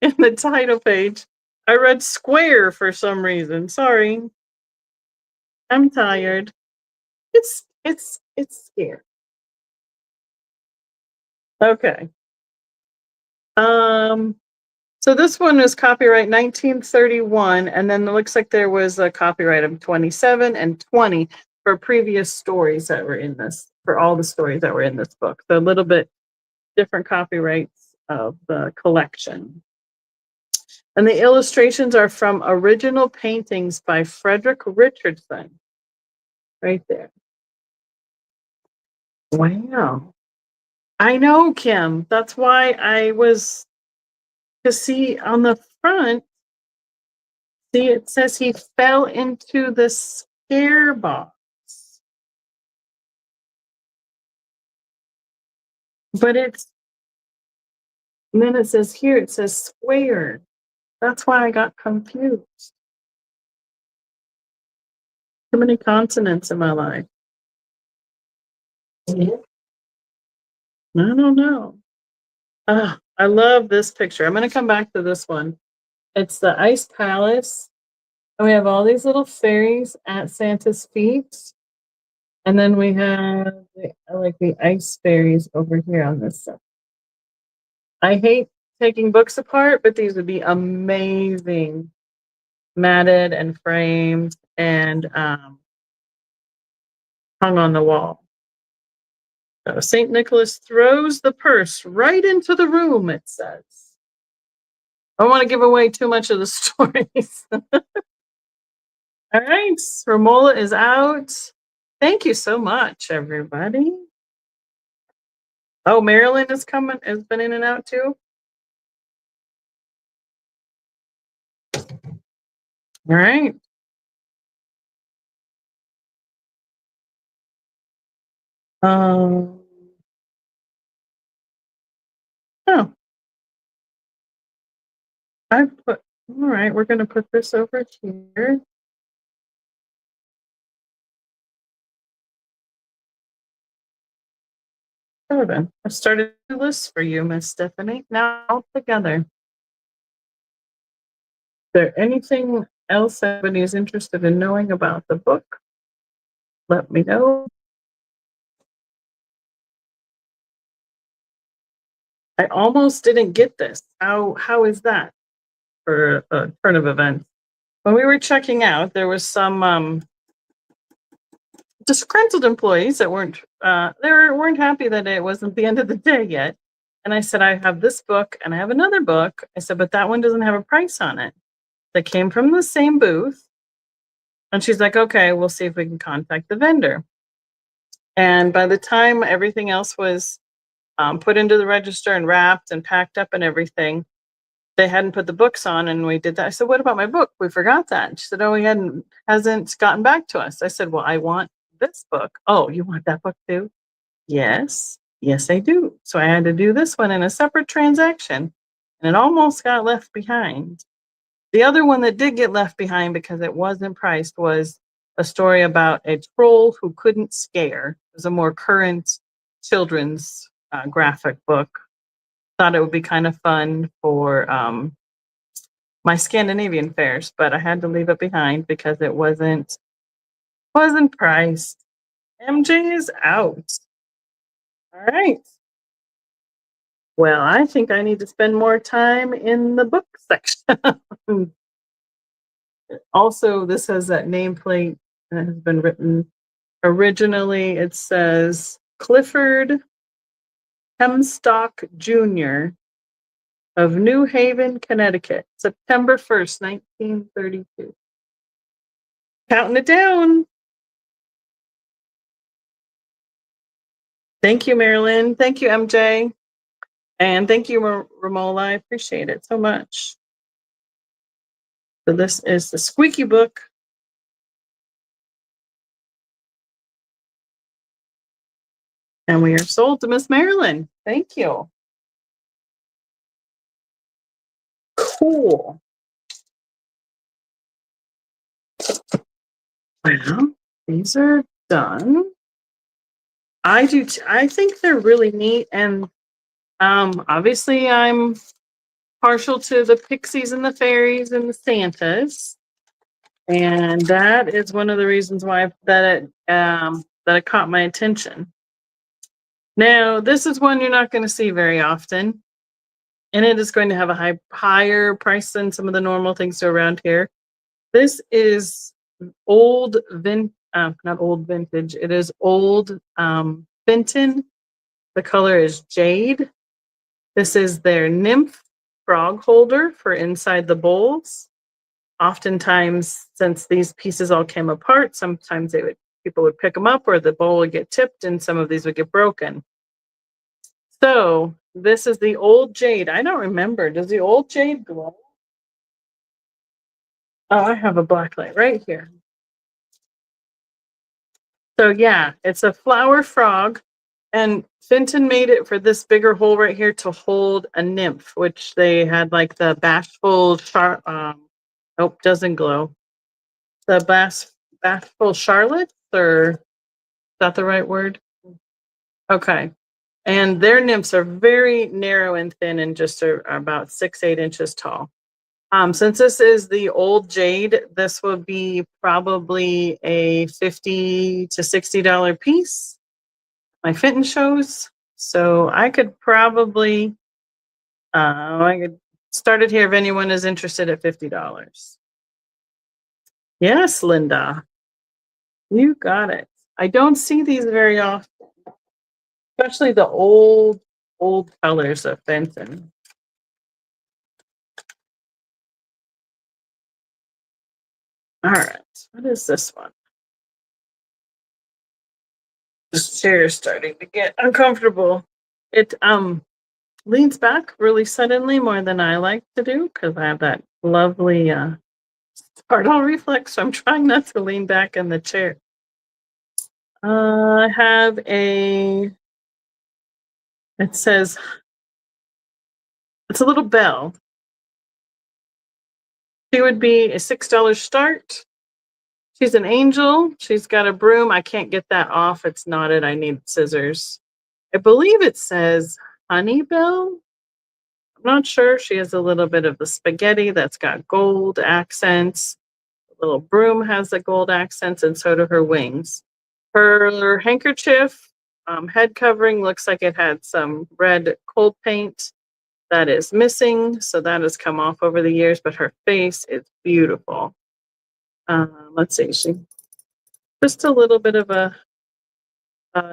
in the title page, I read Square for some reason. Sorry. I'm tired. It's Scare. Okay. So this one is copyright 1931, and then it looks like there was a copyright of 27 and 20 for previous stories that were in this, for all the stories that were in this book. So a little bit different copyrights of the collection. And the illustrations are from original paintings by Frederick Richardson. Right there. Wow. I know, Kim. That's why I was to see on the front. See, it says he fell into the scare box. But and then it says here, it says square. That's why I got confused. Too many consonants in my life. Yeah. I don't know. I love this picture. I'm going to come back to this one. It's the Ice Palace. And we have all these little fairies at Santa's feet. And then we have the ice fairies over here on this side. I hate taking books apart, but these would be amazing, matted and framed and hung on the wall. So St. Nicholas throws the purse right into the room, it says. I don't want to give away too much of the stories. All right, Romola is out. Thank you so much, everybody. Oh, Marilyn is coming, has been in and out too. All right. Oh, I put, all right, we're going to put this over here. So then, I started a list for you, Miss Stephanie. Now all together. Is there anything else anybody is interested in knowing about the book? Let me know. I almost didn't get this. How is that for a turn of events? When we were checking out, there was some disgruntled employees that weren't happy that it wasn't the end of the day yet. And I said, I have this book and I have another book. I said, but that one doesn't have a price on it. That came from the same booth. And she's like, okay, we'll see if we can contact the vendor. And by the time everything else was put into the register and wrapped and packed up and everything, they hadn't put the books on, and we did that. I said, what about my book? We forgot that. And she said, oh, hasn't gotten back to us. I said, well, I want this book. Oh, you want that book too? Yes, I do. So I had to do this one in a separate transaction, and it almost got left behind. The other one that did get left behind because it wasn't priced was a story about a troll who couldn't scare. It was a more current children's graphic book. Thought it would be kind of fun for my Scandinavian fairs, but I had to leave it behind because it wasn't priced. MJ is out. All right. Well, I think I need to spend more time in the book section. Also, this has that nameplate that has been written. Originally, it says Clifford Hemstock Jr. of New Haven, Connecticut, September 1st, 1932. Counting it down. Thank you, Marilyn. Thank you, MJ. And thank you, Romola. I appreciate it so much. So this is the Squeaky Book. And we are sold to Miss Marilyn. Thank you. Cool. Well, these are done. I think they're really neat, and obviously I'm partial to the pixies and the fairies and the Santas, and that is one of the reasons why that it caught my attention. Now, this is one you're not going to see very often. and it is going to have a higher price than some of the normal things around here. This is not old vintage. It is old Fenton. The color is jade. This is their nymph frog holder for inside the bowls. Oftentimes, since these pieces all came apart, sometimes people would pick them up or the bowl would get tipped and some of these would get broken. So this is the old jade. I don't remember. Does the old jade glow? Oh, I have a black light right here. So yeah, it's a flower frog. And Fenton made it for this bigger hole right here to hold a nymph, which they had like the bashful nope, doesn't glow. The bashful Charlotte, or is that the right word? Okay. And their nymphs are very narrow and thin and just are about 6-8 inches tall. Since this is the old jade, this would be probably a $50 to $60 piece. My Fenton shows. So I could probably, I could start it here if anyone is interested at $50. Yes, Linda, you got it. I don't see these very often, especially the old colors of Fenton. All right, what is this one? This chair is starting to get uncomfortable. It leans back really suddenly more than I like to do because I have that lovely startle reflex. So I'm trying not to lean back in the chair. I have it says, it's a little bell. She would be a $6 start. She's an angel. She's got a broom. I can't get that off. It's knotted. I need scissors. I believe it says honey bell. I'm not sure. She has a little bit of the spaghetti that's got gold accents. The little broom has the gold accents, and so do her wings. Her handkerchief, head covering looks like it had some red cold paint that is missing. So that has come off over the years, but her face is beautiful. Let's see. She just a little bit of a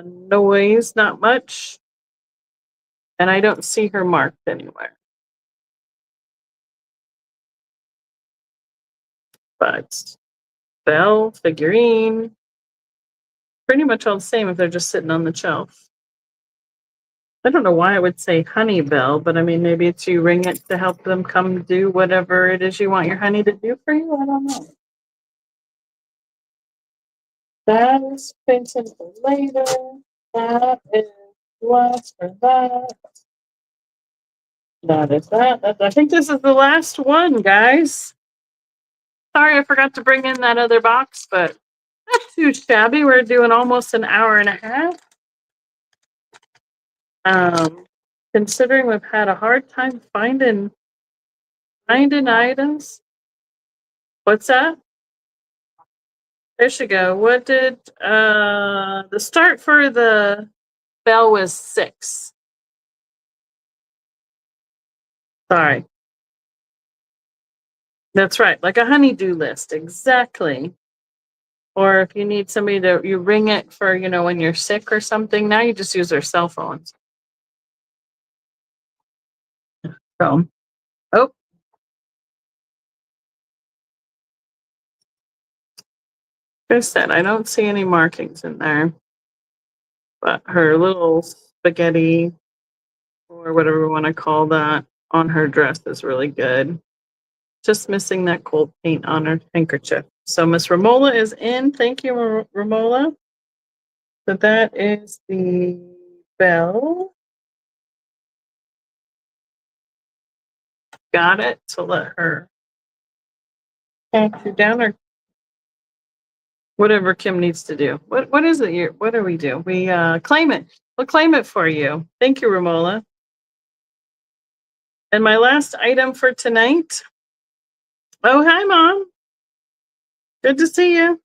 noise, not much. And I don't see her marked anywhere. But bell, figurine, pretty much all the same if they're just sitting on the shelf. I don't know why I would say honey bell, but I mean, maybe it's you ring it to help them come do whatever it is you want your honey to do for you. I don't know. That is Fenton for later. That is last for that. That is that. I think this is the last one, guys. Sorry, I forgot to bring in that other box, but not too shabby. We're doing almost an hour and a half. Considering we've had a hard time finding items. What's that? There she go. What did the start for the bell was 6. Sorry. That's right, like a honeydew list, exactly. Or if you need somebody to, you ring it for, when you're sick or something. Now you just use their cell phones. So, oh. Like I said, I don't see any markings in there. But her little spaghetti, or whatever we want to call that, on her dress is really good. Just missing that gold paint on her handkerchief. So Miss Romola is in. Thank you, Romola. So that is the bell. Got it. So let her pack you down, or whatever Kim needs to do. What is it? What do we do? We claim it. We'll claim it for you. Thank you, Romola. And my last item for tonight. Oh, hi, Mom. Good to see you.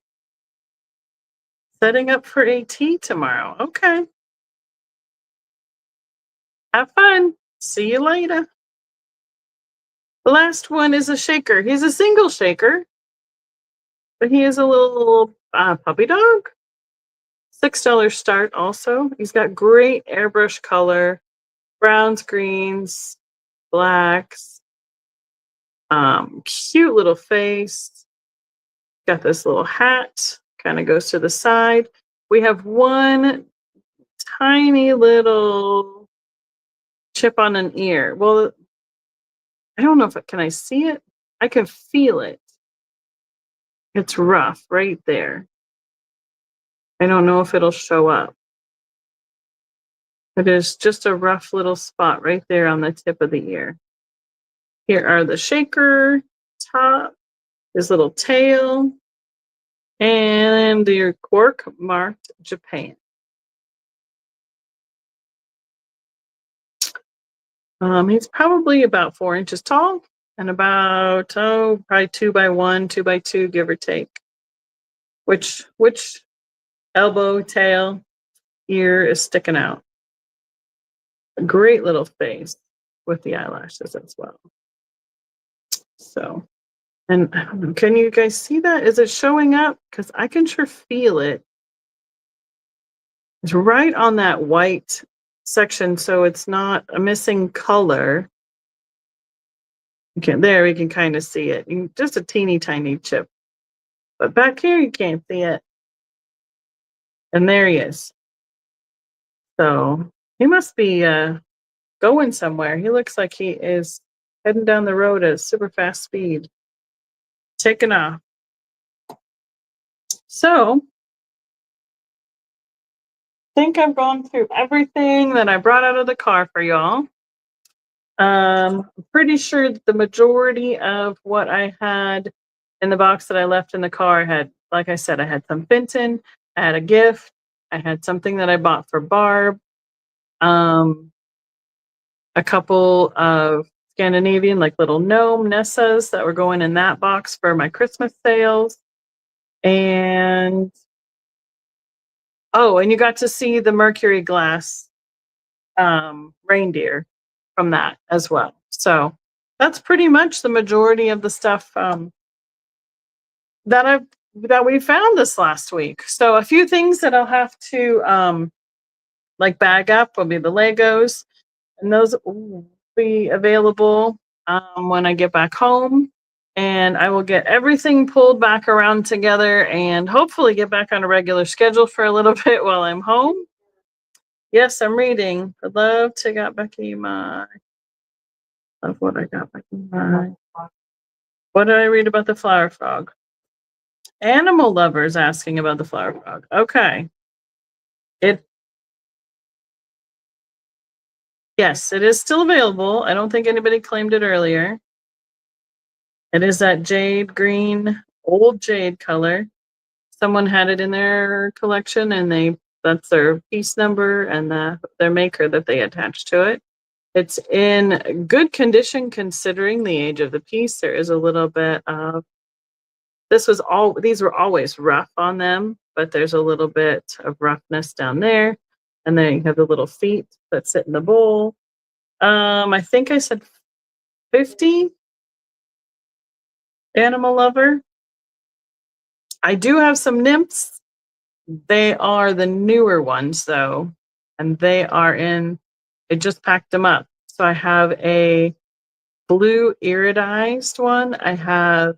Setting up for AT tomorrow. Okay. Have fun. See you later. The last one is a shaker. He's a single shaker, but he is a little puppy dog. $6 start also. He's got great airbrush color, browns, greens, blacks, cute little face. Got this little hat, kind of goes to the side. We have one tiny little chip on an ear. Well, I don't know if can I see it? I can feel it. It's rough right there. I don't know if it'll show up. It is just a rough little spot right there on the tip of the ear. Here are the shaker top, his little tail, and your cork marked Japan. He's probably about 4 inches tall and about probably 2x1, 2x2, give or take. Which elbow, tail, ear is sticking out. A great little face with the eyelashes as well. So, and can you guys see that? Is it showing up? Because I can sure feel it. It's right on that white section, so it's not a missing color. There we can kind of see it. Just a teeny tiny chip. But back here you can't see it. And there he is. So he must be going somewhere. He looks like he is heading down the road at super fast speed. Taking off. So I think I've gone through everything that I brought out of the car for y'all. I'm pretty sure that the majority of what I had in the box that I left in the car had, like I said, I had some Fenton, I had a gift, I had something that I bought for Barb, a couple of Scandinavian, like little gnome Nessas that were going in that box for my Christmas sales. And and you got to see the mercury glass reindeer from that as well. So that's pretty much the majority of the stuff that we found this last week. So a few things that I'll have to like bag up will be the Legos, and those will be available when I get back home. And I will get everything pulled back around together and hopefully get back on a regular schedule for a little bit while I'm home. Yes, I'm reading. I'd love to get Becky my. Love what I got Becky my. What did I read about the flower frog? Animal lovers asking about the flower frog. Okay. Yes, it is still available. I don't think anybody claimed it earlier. It is that jade green, old jade color. Someone had it in their collection and that's their piece number and their maker that they attached to it. It's in good condition considering the age of the piece. There is a little bit of these were always rough on them, but there's a little bit of roughness down there. And then you have the little feet that sit in the bowl. I think I said 50 animal lover. I do have some nymphs. They are the newer ones though, and they are I just packed them up. So I have a blue iridized one. I have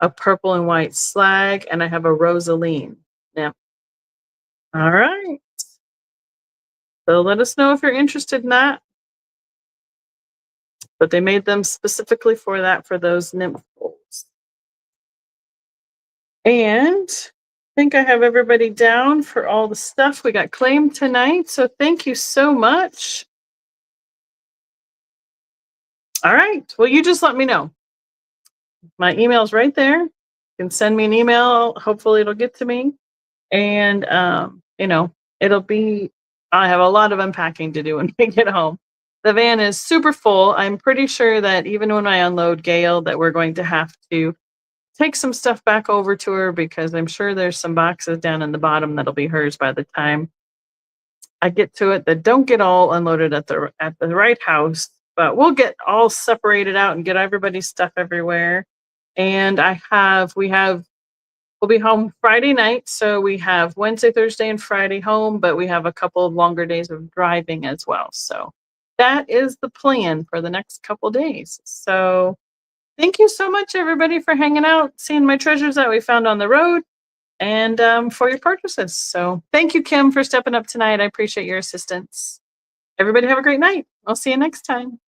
a purple and white slag, and I have a rosaline nymph. All right. So let us know if you're interested in that. But they made them specifically for that, for those nymph bowls. And I think I have everybody down for all the stuff we got claimed tonight. So thank you so much. All right. Well, you just let me know. My email's right there. You can send me an email. Hopefully it'll get to me. And, I have a lot of unpacking to do when we get home. The van is super full. I'm pretty sure that even when I unload Gail, that we're going to have to take some stuff back over to her because I'm sure there's some boxes down in the bottom that'll be hers by the time I get to it that don't get all unloaded at the right house. but we'll get all separated out and get everybody's stuff everywhere. And we'll be home Friday night. So we have Wednesday, Thursday, and Friday home, but we have a couple of longer days of driving as well. So that is the plan for the next couple days. So thank you so much, everybody, for hanging out, seeing my treasures that we found on the road, and for your purchases. So thank you, Kim, for stepping up tonight. I appreciate your assistance. Everybody have a great night. I'll see you next time.